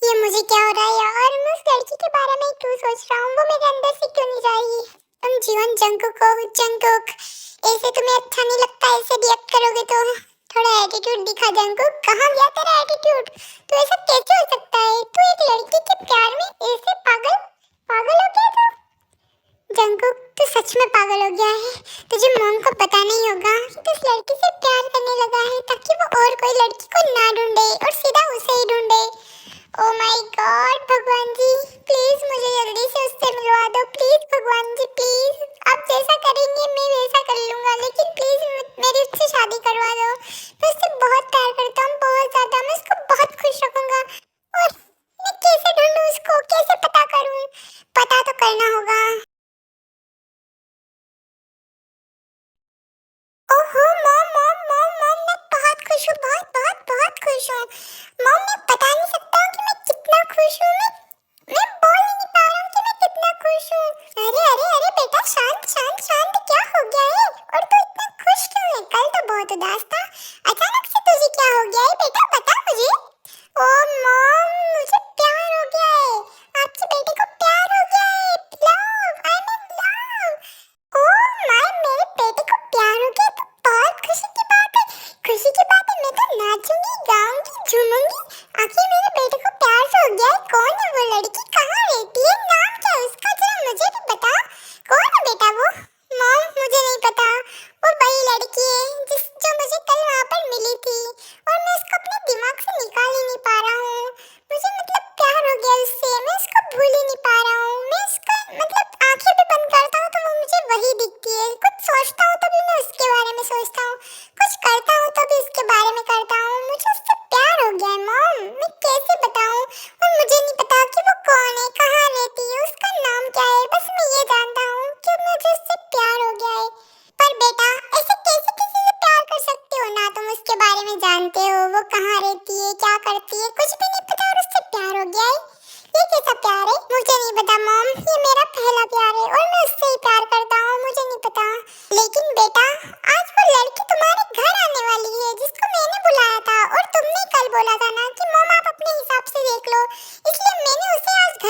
ये मुझे क्या हो रहा है यार, मैं उस लड़की के बारे में क्यों सोच रहा हूँ, वो मेरे अंदर से क्यों नहीं जा रही। तुम जीवन जंगकुक हो, जंगकुक ऐसे तुम्हें अच्छा नहीं लगता, ऐसे रिएक्ट करोगे तो। थोड़ा एटीट्यूड दिखा जंगकुक, कहाँ गया तेरा एटीट्यूड, तो ऐसा कैसे हो सकता है, तू एक लड़की के प्यार में ऐसे पागल पागल हो गया तू। जंगकुक तू सच में पागल हो गया है, तुझे मॉम को पता नहीं होगा कि तू इस लड़की से प्यार करने लगा है, ताकि वो और कोई लड़की को ना ढूंढे और सीधा उसे ही ढूंढे। ओह माय गॉड, भगवान जी प्लीज मुझे जल्दी से उससे मिलवा दो, प्लीज भगवान जी प्लीज। आप जैसा करेंगे मैं वैसा कर लूँगा, लेकिन प्लीज मेरी उससे शादी करवा दो। मैं उससे बहुत प्यार करता हूँ, बहुत ज़्यादा। मैं उसको बहुत खुश रखूँगा। और मैं कैसे ढूंढूँ उसको, कैसे पता करूँ, पता तो करना होगा। ओहो मॉम मॉम मॉम मॉम, मैं बहुत खुश हूँ, बहुत बहुत बहुत खुश हूँ मॉम। मैं बता नहीं सकता हूँ कि मैं कितना खुश हूँ। मैं बोल ही नहीं पा रहा हूँ कि मैं कितना खुश हूँ। अरे अरे अरे बेटा, शांत शांत शांत, क्या हो गया है और तू इतना खुश क्यों है? कल तो बहुत उदास था, अचानक से तुझे क्या हो गया है बेटा, बता मुझे। ओ मॉम, मुझे प्यार हो गया है, आपके बेटे को प्यार हो गया है। Love, I am in love. Oh my, मेरे बेटे को प्यार हो गया तो बहुत खुशी की बात है, खुशी की बात है। मैं तो नाचूंगी, गाऊंगी, झूमूंगी। आखिर मेरे बेटे को प्यार हो गया है। कौन है वो लड़की, कहाँ रहती है, नाम क्या है उसका, जरा मुझे भी बता। कौन है बेटा वो? मॉम मुझे नहीं पता, वो वही लड़की है जो मुझे कल वहाँ पर मिली थी, और मैं उसको अपने दिमाग से निकाल ही नहीं पा रहा हूँ। मुझे मतलब प्यार हो गया उससे, मैं उसको भूल ही नहीं पा रहा हूँ। मैं उसका मतलब आंखें भी बंद करता हूँ तो वो मुझे वही दिखती है, कुछ सोचता हूँ तो भी मैं उसके बारे में सोचता हूँ, कुछ करता हूँ तो भी उसके बारे में करता हूँ। मुझे उससे प्यार हो गया है मॉम, मैं कैसे बताऊँ। और मुझे नहीं पता कि वो कौन है, कहाँ रहती है, उसका नाम क्या है, बस मैं ये जानता हूँ कि मुझे उससे प्यार हो गया है। पर बेटा ऐसे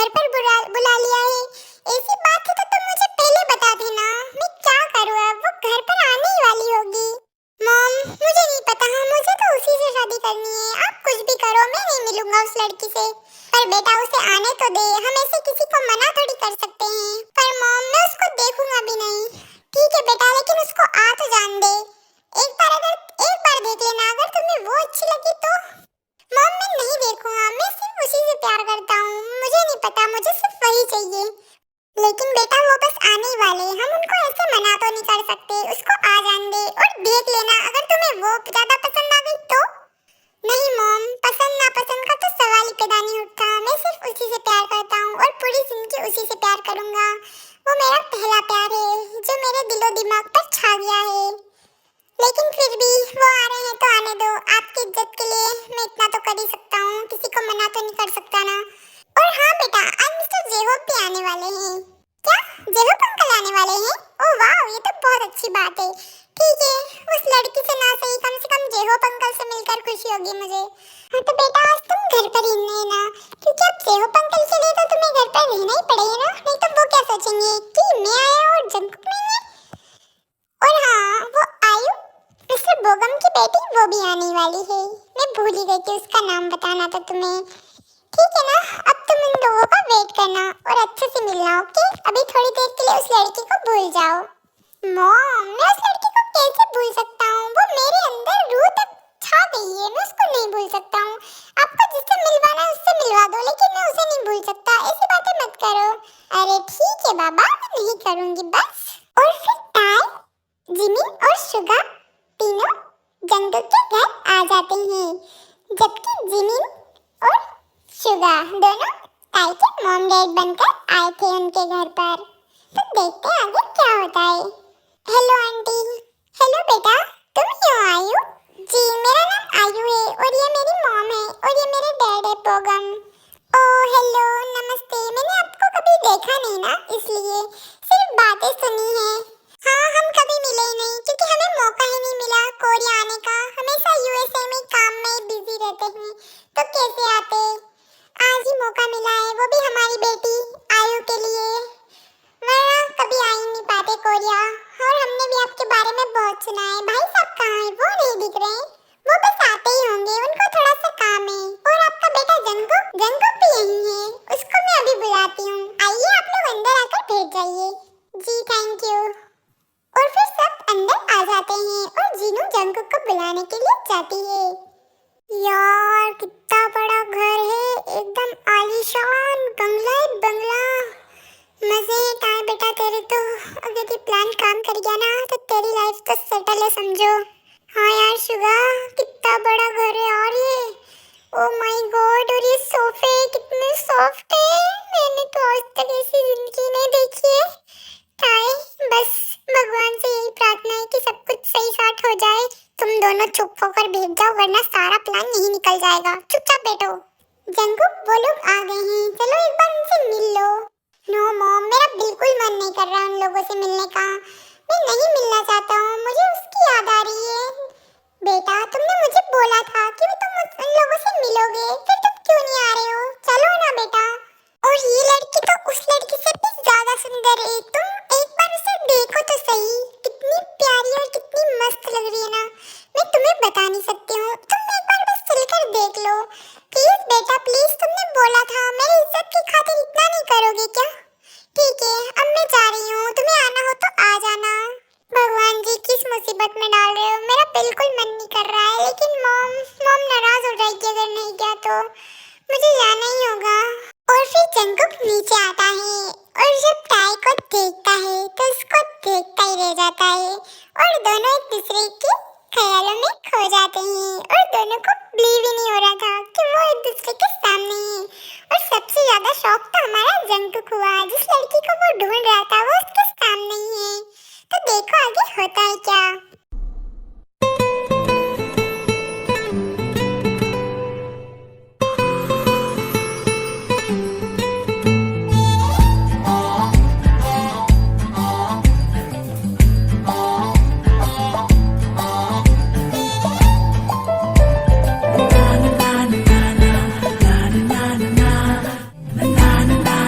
घर पर बुला लिया है। ऐसी बात है तो तुम मुझे पहले बता देना। मैं क्या करूँ अब, वो घर पर आने ही वाली होगी। मॉम मुझे नहीं पता, मुझे तो उसी से शादी करनी है। आप कुछ भी करो, मैं नहीं मिलूंगा उस लड़की से। पर बेटा उसे आने तो दे, हम ऐसे किसी को मना थोड़ी कर सकते हैं। पर मॉम मैं उसको देखूंगा भी नहीं। ठीक है बेटा, लेकिन उसको आ तो जान दे। एक बार देख लेना, अगर तुम्हें वो अच्छी लगी तो। मॉम मैं नहीं देखूंगा, मैं सिर्फ उसी से प्यार करता हूँ। मुझे नहीं पता, मुझे सिर्फ वही चाहिए। लेकिन बेटा वो बस आने ही वाले, हम उनको ऐसे मना तो नहीं कर सकते। उसको आ जान दे और देख लेना, अगर तुम्हें वो ज्यादा पसंद आ गई तो। नहीं मॉम, पसंद नापसंद का तो सवाल ही पैदा नहीं उठता। मैं सिर्फ उसी से प्यार करता हूँ और पूरी जिंदगी उसी से प्यार करूंगा। वो मेरा पहला प्यार है जो मेरे दिलो दिमाग पर छा गया है। लेकिन फिर भी वो आ रहे हैं तो आने दो। आपकी इज्जत के लिए मैं इतना तो कर ही सकता हूँ, किसी को मना तो नहीं कर सकता ना। और हाँ बेटा, आज मिस्टर जेहोप भी आने वाले हैं। क्या जेहोप अंकल आने वाले हैं? ओह वाह, ये तो बहुत अच्छी बात है। ठीक है, उस लड़की से ना सही कम से कम जेहोप अंकल से मिलकर खुशी होगी मुझे। हाँ तो बेटा आज तुम घर पर ही नहीं ना, क्योंकि अब जेहोप अंकल के लिए तो तुम्हें घर पर रहना ही पड़ेगा ना। नहीं तो वो क्या सोचेंगे कि मैं आया और जंकुक नहीं है। और हाँ वो आयु मिस्टर बोगम की बेटी, वो भी आने वाली है। मैं भूल ही गई थी उसका नाम बताना था तुम्हें। ठीक है ना, अब तुम इन लोगों का वेट करना और अच्छे से मिलना, ओके? अभी थोड़ी देर के लिए उस लड़की को भूल जाओ। मॉम मैं उस लड़की को कैसे भूल सकता हूँ? वो मेरे अंदर रूह तक छा गई है, मैं उसको नहीं भूल सकता हूँ। आपको जिससे मिलवाना है उससे मिलवा दो, लेकिन मैं उसे नहीं भूल सकता। ऐसी बातें मत करो। अरे ठीक है बाबा, मैं नहीं करूँगी बस। और फिर टाई, जिमी और शुगा तीनों जंगल के घर आ जाते हैं, जबकि जिमी और शुगा दोनों टाई के मॉम डैड बनकर आए थे उनके घर पर। तो देखते हैं आगे क्या होता है। Hello aunty. हेलो बेटा, तुम क्यों आई हो? जी मेरा नाम आयु है और ये मेरी मॉम है और ये मेरे डैड है बोगम। ओह हेलो, नमस्ते। मैंने आपको कभी देखा नहीं ना, इसलिए सिर्फ बातें सुनी है। हाँ हम कभी मिले ही नहीं, क्योंकि हमें मौका ही नहीं मिला कोरिया आने का। हमेशा यूएसए में काम में बिजी रहते हैं, तो कैसे आते। आज ही मौका मिला है, वो भी हमारी बेटी आयु के लिए, वरना कभी आ ही नहीं पाते कोरिया। और हमने भी आपके बारे में बहुत सुना है। भाई साहब कहाँ हैं? वो नहीं दिख रहे। वो बस आते ही होंगे, उनको थोड़ा सा काम है। और आपका बेटा जंकुक भी यहीं है, उसको मैं अभी बुलाती हूँ। आइए आप लोग अंदर आकर बैठ जाइए। जी थैंक यू। और फिर सब अंदर आ जाते हैं और जीनू जंकुक को बुलाने के लिए जाती है। यार कितना बड़ा घर है, एकदम आलीशान बंगला है बंगला। मजे टाइम बेटा तेरे तो। अगर ये प्लान काम कर गया ना तो तेरी लाइफ तो सेटल है समझो। हाँ यार शुगा, कितना बड़ा घर है यार ये। ओ माय गॉड, और ये सोफे कितने सॉफ्ट है। मैंने तो आज तक ऐसी जिंदगी नहीं देखी है। टाई बस भगवान से यही प्रार्थना है कि सब कुछ सही साथ हो जाए। तुम दोनों चुप होकर बैठ जाओ, वरना सारा प्लान यही निकल जाएगा। चुपचाप बैठो। जंकुक वो लोग आ गए हैं, चलो एक बार उनसे मिल लो। नो मॉम, मेरा बिल्कुल मन नहीं कर रहा उन लोगों से मिलने का। मैं नहीं मिलना चाहता हूँ, मुझे उसकी याद आ रही है। बेटा तुमने मुझे बोला था कि तुम उन लोगों से मिलोगे, फिर तुम क्यों नहीं आ रहे हो? चलो ना बेटा। और ये लड़की तो उस लड़की से भी ज्यादा सुंदर है। तुम एक बार उसे देखो तो सही, कितनी प्यारी और कितनी मस्त लग रही है ना। मैं तुम्हें बता नहीं सकती हूँ, तुम एक बार बस चलकर देख लो। प्लीज बेटा प्लीज, तुमने बोला था। मेरी इज्जत की खातिर इतना नहीं करोगे क्या? ठीक है, अब मैं जा रही हूँ, तुम्हें आना हो तो आ जाना। भगवान जी किस मुसीबत में डाल रहे हो, मेरा बिल्कुल मन नहीं कर रहा है। लेकिन मॉम नाराज हो जाएगी अगर नहीं गया तो। मुझे जाना ही होगा। और फिर जंकुक नीचे आता है और जब टाई को देखता है तो उसको देखता ही रह जाता है। और दोनों एक दूसरे के ख्यालों में खो जाते हैं। और दोनों को बिलीव ही नहीं हो रहा था कि वो एक दूसरे के सामने हैं। और सबसे ज्यादा शौक तो हमारा जंकुक हुआ, जिस लड़की को वो ढूंढ रहा था वो उसके सामने ही है। तो देखो आगे होता है क्या। na na na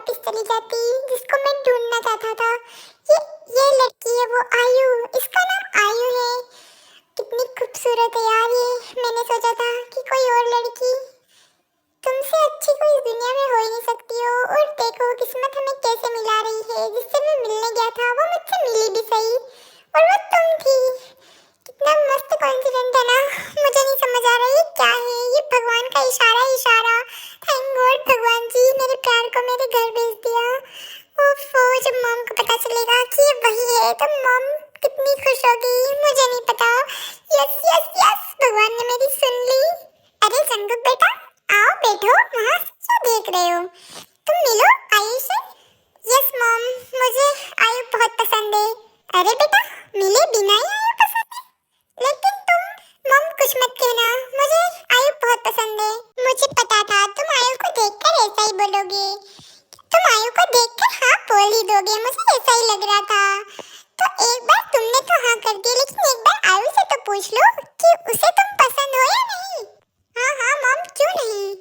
वापस चली जाती, जिसको मैं ढूंढना चाहता था। ये लड़की है वो आयु, इसका नाम आयु है। कितनी खूबसूरत है यार ये। मैंने सोचा था कि कोई और लड़की तुमसे अच्छी कोई इस दुनिया में हो ही नहीं सकती हो। और देखो किस्मत हमें कैसे मिला रही है। जिससे मैं मिलने गया था वो मुझसे मिली भी सही, और वो तुम थी। कितना मस्त कॉन्फिडेंट है ना। मुझे नहीं समझ आ रहा ये क्या है। ये भगवान का इशारा। थैंक गॉड भगवान जी, मेरे प्यार को मेरे घर भेज दिया। ओफो, जब मॉम को पता चलेगा कि ये वही है तो मॉम कितनी खुश होगी मुझे नहीं पता। यस यस यस, भगवान ने मेरी सुन ली। अरे जंगुक बेटा, आओ बैठो। वहाँ क्या देख रहे हो? तुम मिलो आयु से। यस मॉम, मुझे आयु बहुत पसंद है। अरे बेटा, मिले बिना ही आयु पसंद है? लेकिन तुम मॉम कुछ मत कहना, मुझे आयु बहुत पसंद है। मुझे पता था तुम आयु को देखकर ऐसा ही बोलोगे। तुम आयु को देखकर हाँ बोल ही दोगे, मुझे ऐसा ही लग रहा था। तो एक बार तुमने तो हाँ कर दिया, लेकिन एक बार आयु से तो पूछ लो कि उसे तुम पसंद हो या नहीं। हाँ हाँ मॉम, क्यों नहीं?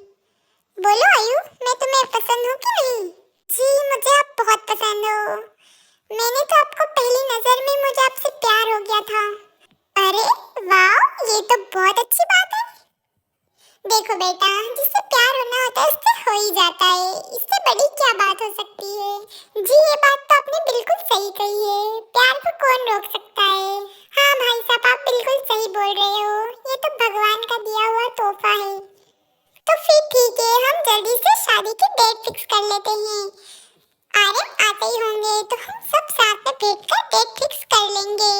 बोलो आयु, मैं तुम्हें पसंद हूँ कि नहीं? जी मुझे आप बहुत पसंद हो। मैंने तो आपको पहली नजर में मुझे आपसे प्यार हो गया था। अरे वाह, ये तो बहुत अच्छी बात है। देखो बेटा, जिससे प्यार होना होता है उससे हो ही जाता है। इससे बड़ी क्या बात हो सकती है। जी ये बात तो आपने बिल्कुल सही कही है। प्यार को कौन रोक सकता है। हाँ भाई साहब, आप बिल्कुल सही बोल रहे हो। ये तो भगवान का दिया हुआ तोहफा है। तो फिर ठीक है, हम जल्दी से शादी की डेट फिक्स कर लेते हैं। आर्यन आते ही होंगे तो हम सब साथ में बैठकर डेट फिक्स कर लेंगे।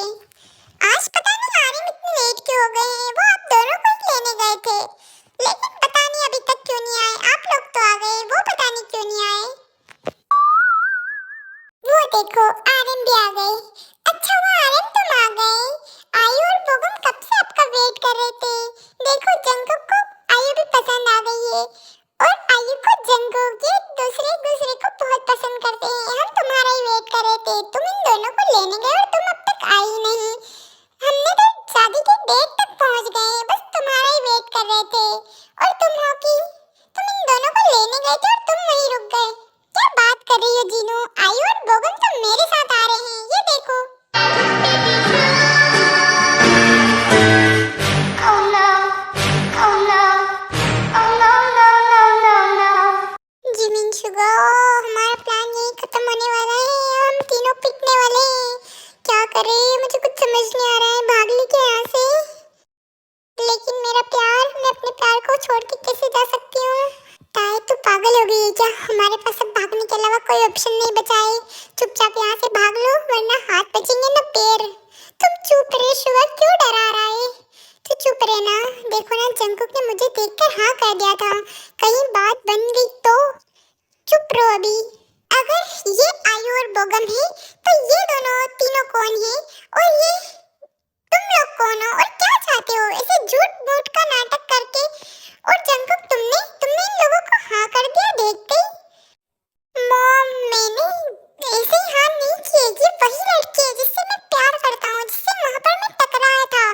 आज पता नहीं आर्यन इतने लेट क्यों हो गए हैं। वो आप दोनों को ही लेने गए थे, लेकिन पता नहीं अभी तक क्यों नहीं आए। आप लोग तो आ गए, वो पता नहीं क्यों नहीं आए। वो देखो आर्यन भी आ गए। अच्छा वो आर्यन तुम आ गए। आयु और बोगम कब से आपका वेट कर रहे थे। देखो जंगकुक को आयु भी पसंद आ गई है, और आयु को जंगकुक, ये दूसरे को बहुत पसंद करते हैं। हम तुम्हारा ही वेट कर रहे थे। तुम इन दोनों को लेने गए और तुम अब तक आई नहीं। हमने तो शादी की डेट तक पहुंच गए, बस तुम्हारा ही वेट कर रहे थे। और तुम हो कि तुम इन दोनों को लेने गए थे और तुम वहीं रुक गए। क्या बात कर रही हो जीनू? आयु और बोगम तो मेरे साथ आ रहे हैं, ये देखो। जिमिन शुगर, हमारा प्लान यही खत्म होने वाला है। हम तीनों पिटने वाले हैं। क्या करें, मुझे कुछ समझ नहीं आ रहा है। भाग ली क्या यहाँ से? लेकिन मेरा प्यार, मैं अपने प्यार को छोड़ के कैसे जा सकती हूँ? ताए तू पागल हो गई है क्या? हमारे पास अब भागने के अलावा कोई ऑप्शन नहीं बचा है। चुपचाप यहाँ से भाग लो, वरना हाथ बचेंगे ना पैर। तुम चुप रहे शुगर, क्यों डरा रहा है? तू चुप रहे ना। देखो ना, जंगकुक ने मुझे देखकर हाँ कर दिया था। कहीं बात बन गई तो चुप रहो अभी। अगर ये आयु और बोगम है तो ये दोनों तीनों कौन है? और ये तुम लोग कौन हो और क्या चाहते हो? ऐसे झूठ मूठ का नाटक करके। और जंगकुक तुमने इन लोगों को हाँ कर दिया देखते ही। मॉम, मैंने ऐसे ही हाँ नहीं किए। ये वही लड़की है जिससे मैं प्यार करता हूँ, जिससे वहाँ पर मैं टकराया था।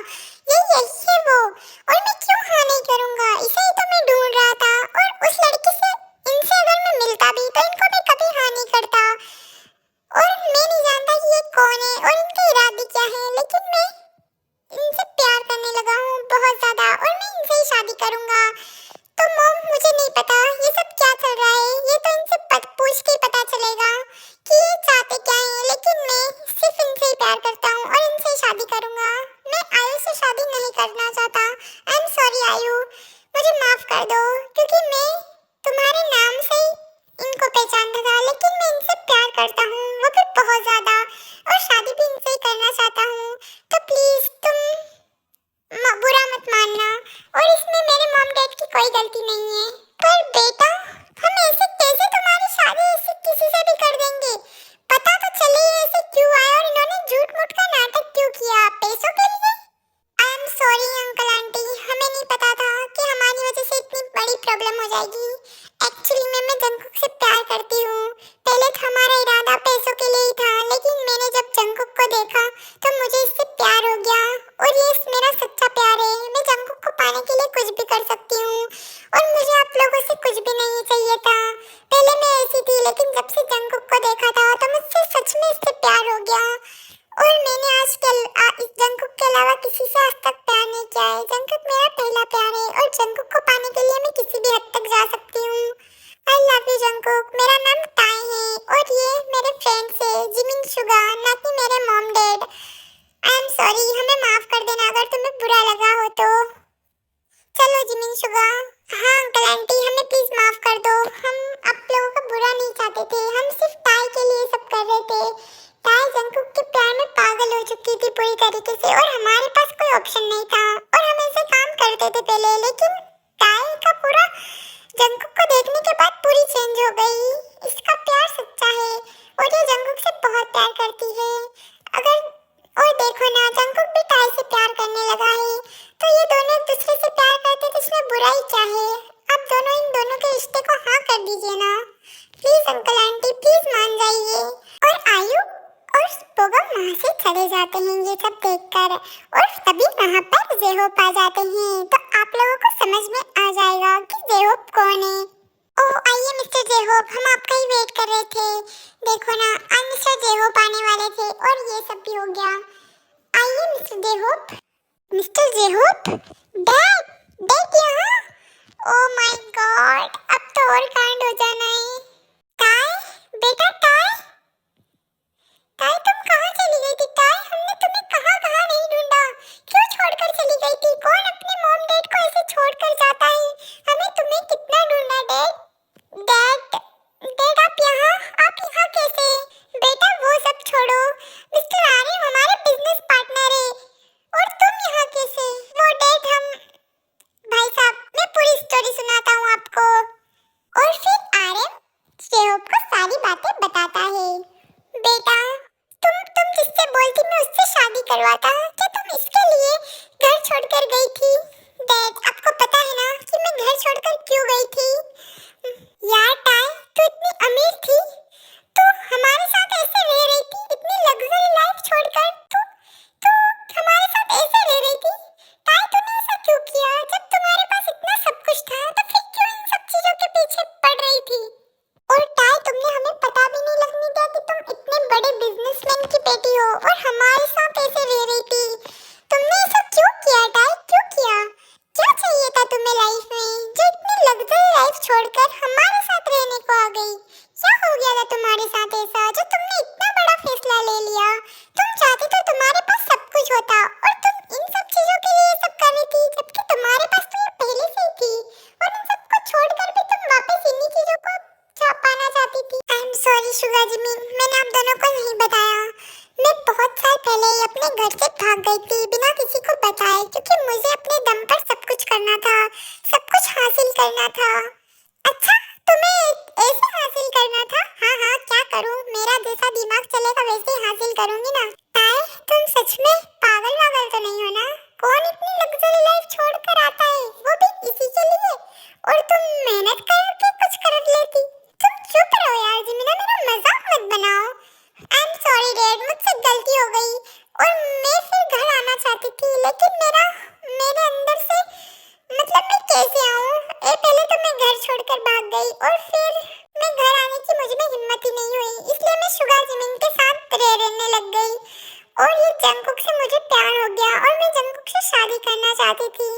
यही है वो। और मैं क्यों हाँ नहीं करूँगा? इसे ही तो मैं ढूंढ रहा था। और उस लड़की से, इनसे अगर मैं मिलता भी तो इनको मैं कभी हाँ नहीं करता। और मैं नहीं जानता कि ये कौन है और इनके इरादे क्या हैं, लेकिन मैं इनसे प्यार करने लगा हूँ बहुत ज्यादा, और मैं इनसे ही शादी करूँगा। तो मॉम, मुझे नहीं पता ये सब क्या चल रहा है। ये तो इनसे पूछ के ही पता चलेगा कि ये चाहते क्या हैं। लेकिन मैं सिर्फ इनसे ही प्यार करता हूँ और इनसे ही शादी करूँगा। मैं आयु से शादी नहीं करना चाहता। आई एम सॉरी आयु, मुझे माफ कर दो, क्योंकि मैं तुम्हारे नाम से ही इनको पहचानता था। लेकिन मैं इनसे प्यार करता हूँ, वो भी बहुत ज्यादा, और शादी भी इनसे ही करना चाहता हूँ। तो प्लीज तुम बुरा मत मानना, और इसमें मेरे मॉम डैड की कोई गलती नहीं है। पर बेटा, हम ऐसे कैसे तुम्हारी शादी ऐसे किसी से भी कर देंगे? पता तो चले ये ऐसे क्यों आए और इन्होंने झूठ मूठ का नाटक क्यों किया? पैसों के लिए? I am sorry uncle aunty, हमें नहीं पता था कि हमारी वजह से इतनी बड़ी प्रॉब्लम हो जाएगी। एक्चुअली मैं जंगकुक से प्यार करती हूँ। पहले तो हमारा इरादा पैसों के लिए ही था, लेकिन मैंने जब जंगकुक को देखा तो मुझे इससे प्यार हो गया, और ये मेरा सच्चा प्यार है। मैं जंगकुक को पाने के लिए कुछ भी कर सकती हूँ, और मुझे आप लोगों से कुछ भी नहीं चाहिए था। पहले मैं ऐसी थी, लेकिन जब लेकिन टाई का पूरा जंगकुक को देखने के बाद पूरी चेंज हो गई। इसका प्यार सच्चा है और ये जंगकुक से बहुत प्यार करती है। अगर और देखो ना, जंगकुक भी टाई से प्यार करने लगा है। तो ये दोनों एक दूसरे से प्यार करते तो इसमें बुराई क्या है? आप दोनों इन दोनों के रिश्ते को हाँ कर दीजिए ना। प्लीज अंकल आंटी, प्लीज मान जाइए। और आयु और पोगम वहाँ से चले जाते हैं ये सब देखकर, और तभी वहाँ पर जेहोप आ जाते हैं। तो आप लोगों को समझ में आ जाएगा कि जेहोप कौन है। ओह आइए मिस्टर जेहोप, हम आपका ही वेट कर रहे थे। देखो ना, आज मिस्टर जेहोप आने वाले थे और ये सब भी हो गया। आइए मिस्टर जेहोप। मिस्टर जेहोप, डैड, डैड यहाँ। ओह माय गॉड, अब तो और कांड हो जाना है। टाई, बेटा टाई, टाई तुम कहाँ चली गई थी? टाई, हमने तुम्हें कहाँ कहाँ नहीं ढूंढा। क्यों छोड़कर चली गई थी? कौन अपने मॉम डैड को ऐसे छोड़कर जाता है? हमें तुम्हें कितना ढूंढा डैड। डैड, डैड आप यहाँ कैसे? बेटा वो सब छोड़ो, मिस्टर आर्यन हमारे बिजनेस पार्टनर है, और तुम यहाँ कैसे? वो डैड हम, भाई साहब मैं पूरी स्टोरी सुनाता हूँ आपको। और फिर आर्यन जेहोप को सारी बातें बताता है। बेटा तुम जिससे बोलती मैं उससे शादी करवाता, क्या तुम इसके लिए घर छोड़कर गई थी? डैड आपको पता है ना कि मैं घर छोड़कर क्यों गई थी? यार टाई, तू इतनी अमीर थी, तू हमारे साथ ऐसे रह रही थी, इतनी लग्जरी लाइफ छोड़कर तू हमारे साथ ऐसे रह रही थी। टाई तूने ऐसा क्यों किया? जब तुम्हारे पास इतना सब कुछ था तो फिर क्यों इन सब चीजों के पीछे पड़ रही थी? और टाई तुमने हमें पता भी नहीं लगने दिया कि तुम इतने बड़े बिजनेसमैन की बेटी हो और हमारे साथ ऐसे रह रही थी। तुमने ऐसा क्यों किया टाई, क्यों किया? क्या चाहिए था तुम्हें लाइफ में जो इतनी लग्जरी लाइफ छोड़कर हमारे साथ रहने को आ गई? क्या हो गया था तुम्हारे साथ ऐसा जो तुमने इतना बड़ा फैसला ले लिया? तुम चाहती तो तुम्हारे पास सब कुछ होता और तुम इन सब चीजों के लिए सब कर रही थी, जबकि तुम्हारे पास तो ये पहले से ही थी। और इन सबको छोड़कर भी तुम वापस इन्हीं चीजों को पाना चाहती थी। I am sorry Suga Jimmy, मैंने आप दोनों को नहीं बताया। मैं बहुत साल पहले ही अपने घर से भाग गई थी बिना किसी को बताए, क्योंकि मुझे अपने दम पर सब कुछ करना था, सब कुछ हासिल करना था। अच्छा, तुम्हें ऐसे हासिल करना था? हाँ हाँ, क्या करूँ, मेरा जैसा दिमाग चलेगा वैसे ही हासिल करूँगी ना। ताई तुम सच में पागल वागल तो नहीं हो ना? कौन इतनी लग्जरी लाइफ छोड़कर आता है, वो भी इसी के लिए? और तुम मेहनत करके कुछ कर लेती। तुम चुप रहो यार जिमिना, मेरा मजाक मत बनाओ। आई एम सॉरी डैड, मुझसे गलती हो गई और मैं फिर घर आना चाहती थी, लेकिन मेरे अंदर से, मतलब मैं कैसे आऊँ? पहले तो मैं घर छोड़कर भाग गई और फिर मैं घर आने की मुझ में हिम्मत ही नहीं हुई, इसलिए मैं शुगा जिमिन के साथ रहने लग गई। और ये जंगकुक से मुझे प्यार हो गया और मैं जंगकुक से शादी करना चाहती थी।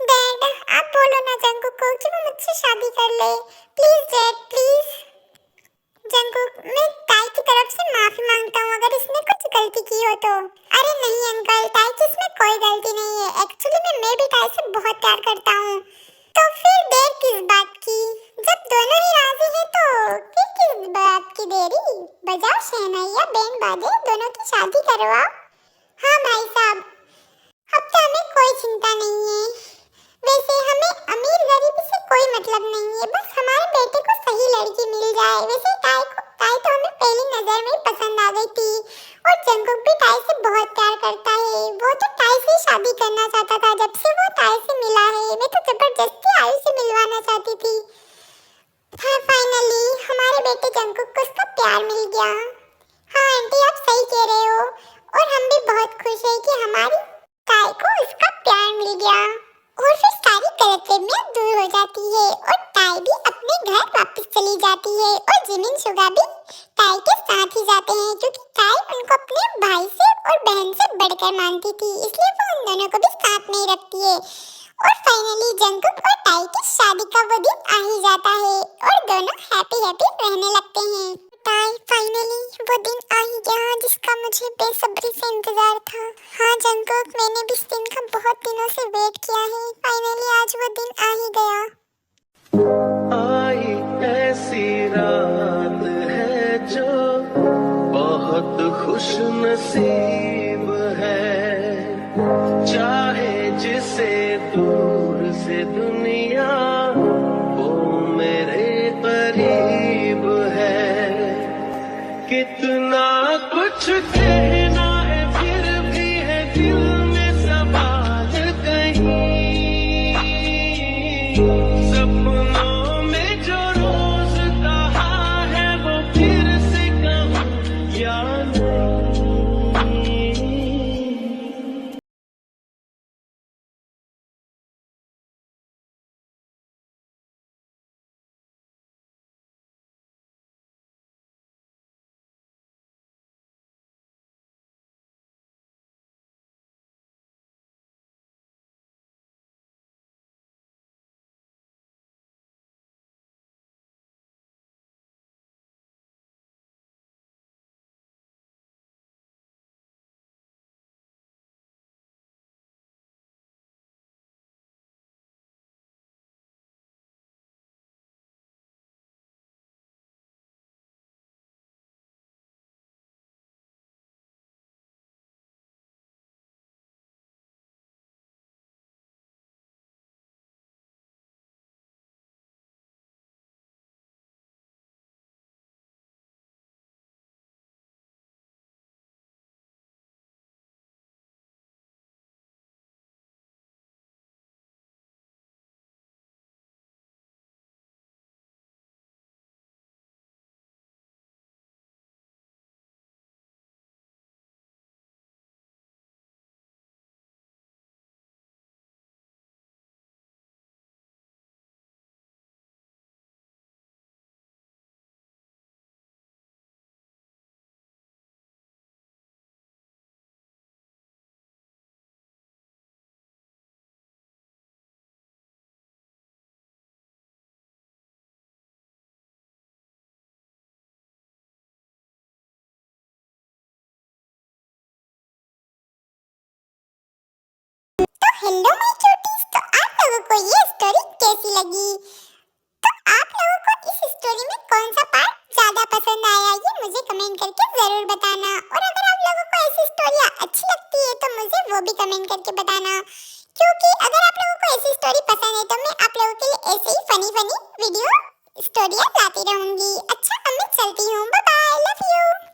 डैड आप बोलो ना जंगकुक को कि वो मुझसे शादी कर ले, प्लीज डैड प्लीज। जंगकुक, मैं टाई की तरफ से माफी मांगता हूँ अगर इसने कुछ गलती की हो तो। अरे नहीं अंकल, टाई की इसमें कोई गलती नहीं है। एक्चुअली मैं भी टाई से बहुत प्यार करता हूँ। तो फिर देर किस बात की? जब दोनों ही राजी हैं तो फिर किस बात की देरी? बजाओ शहनाइयाँ, बैंड बाजे, दोनों की शादी करवाओ। हाँ भाई साहब, अब तो हमें कोई चिंता नहीं है। वैसे हमें अमीर गरीब से कोई मतलब नहीं है, बस हमारे बेटे को सही लड़की मिल जाए। वैसे टाई तो हमें पहली नजर में ही पसंद आ गई थी और जंगकुक भी टाई से बहुत प्यार करता है। वो तो टाई से शादी करना चाहता था जब से वो टाई से मिला है। मैं तो जबरदस्ती आयु से मिलवाना चाहती थी। हाँ फाइनली हमारे बेटे जंगकुक को उसका प्यार मिल गया। हाँ आंटी आप सही कह रहे हो और हम भी बहुत खुश हैं कि हमारी टाई को उसका प्यार मिल गया। और फिर सारी गलतफहमियां दूर हो जाती है और टाई भी अपने घर वापस चली जाती है और जिमिन शुगा भी टाई के साथ ही जाते हैं, क्योंकि टाई उनको अपने भाई से और बहन से बढ़कर मानती थी, इसलिए वो उन दोनों को भी साथ में ही रखती है। और फाइनली जंगकुक और टाई की शादी का वो दिन आ ही जाता है और दोनों हैप्पी रहने लगते हैं। टाई फाइनली वो दिन आ ही गया जिसका मुझे बेसब्री से इंतजार था। हाँ जंगकुक, मैंने भी इस दिन का बहुत दिनों से वेट किया है। फाइनली आज वो दिन आ ही गया। आई ऐसी रात है जो बहुत खुश नसीब है, चाहे जिसे दूर से सपनों में जो रोज कहा है वो फिर से कहूँ या नहीं। तो हेलो माय क्यूटीज, तो आप लोगों को ये स्टोरी कैसी लगी? तो आप लोगों को इस स्टोरी में कौन सा पार्ट ज्यादा पसंद आया, ये मुझे कमेंट करके जरूर बताना। और अगर आप लोगों को ऐसी स्टोरियाँ अच्छी लगती है तो मुझे वो भी कमेंट करके बताना, क्योंकि अगर आप लोगों को ऐसी स्टोरी पसंद है तो मैं आप लोगों के लिए ऐसे ही फनी फनी वीडियो स्टोरियाँ लाती रहूंगी। अच्छा, अब मैं चलती हूँ, बाय बाय, लव यू।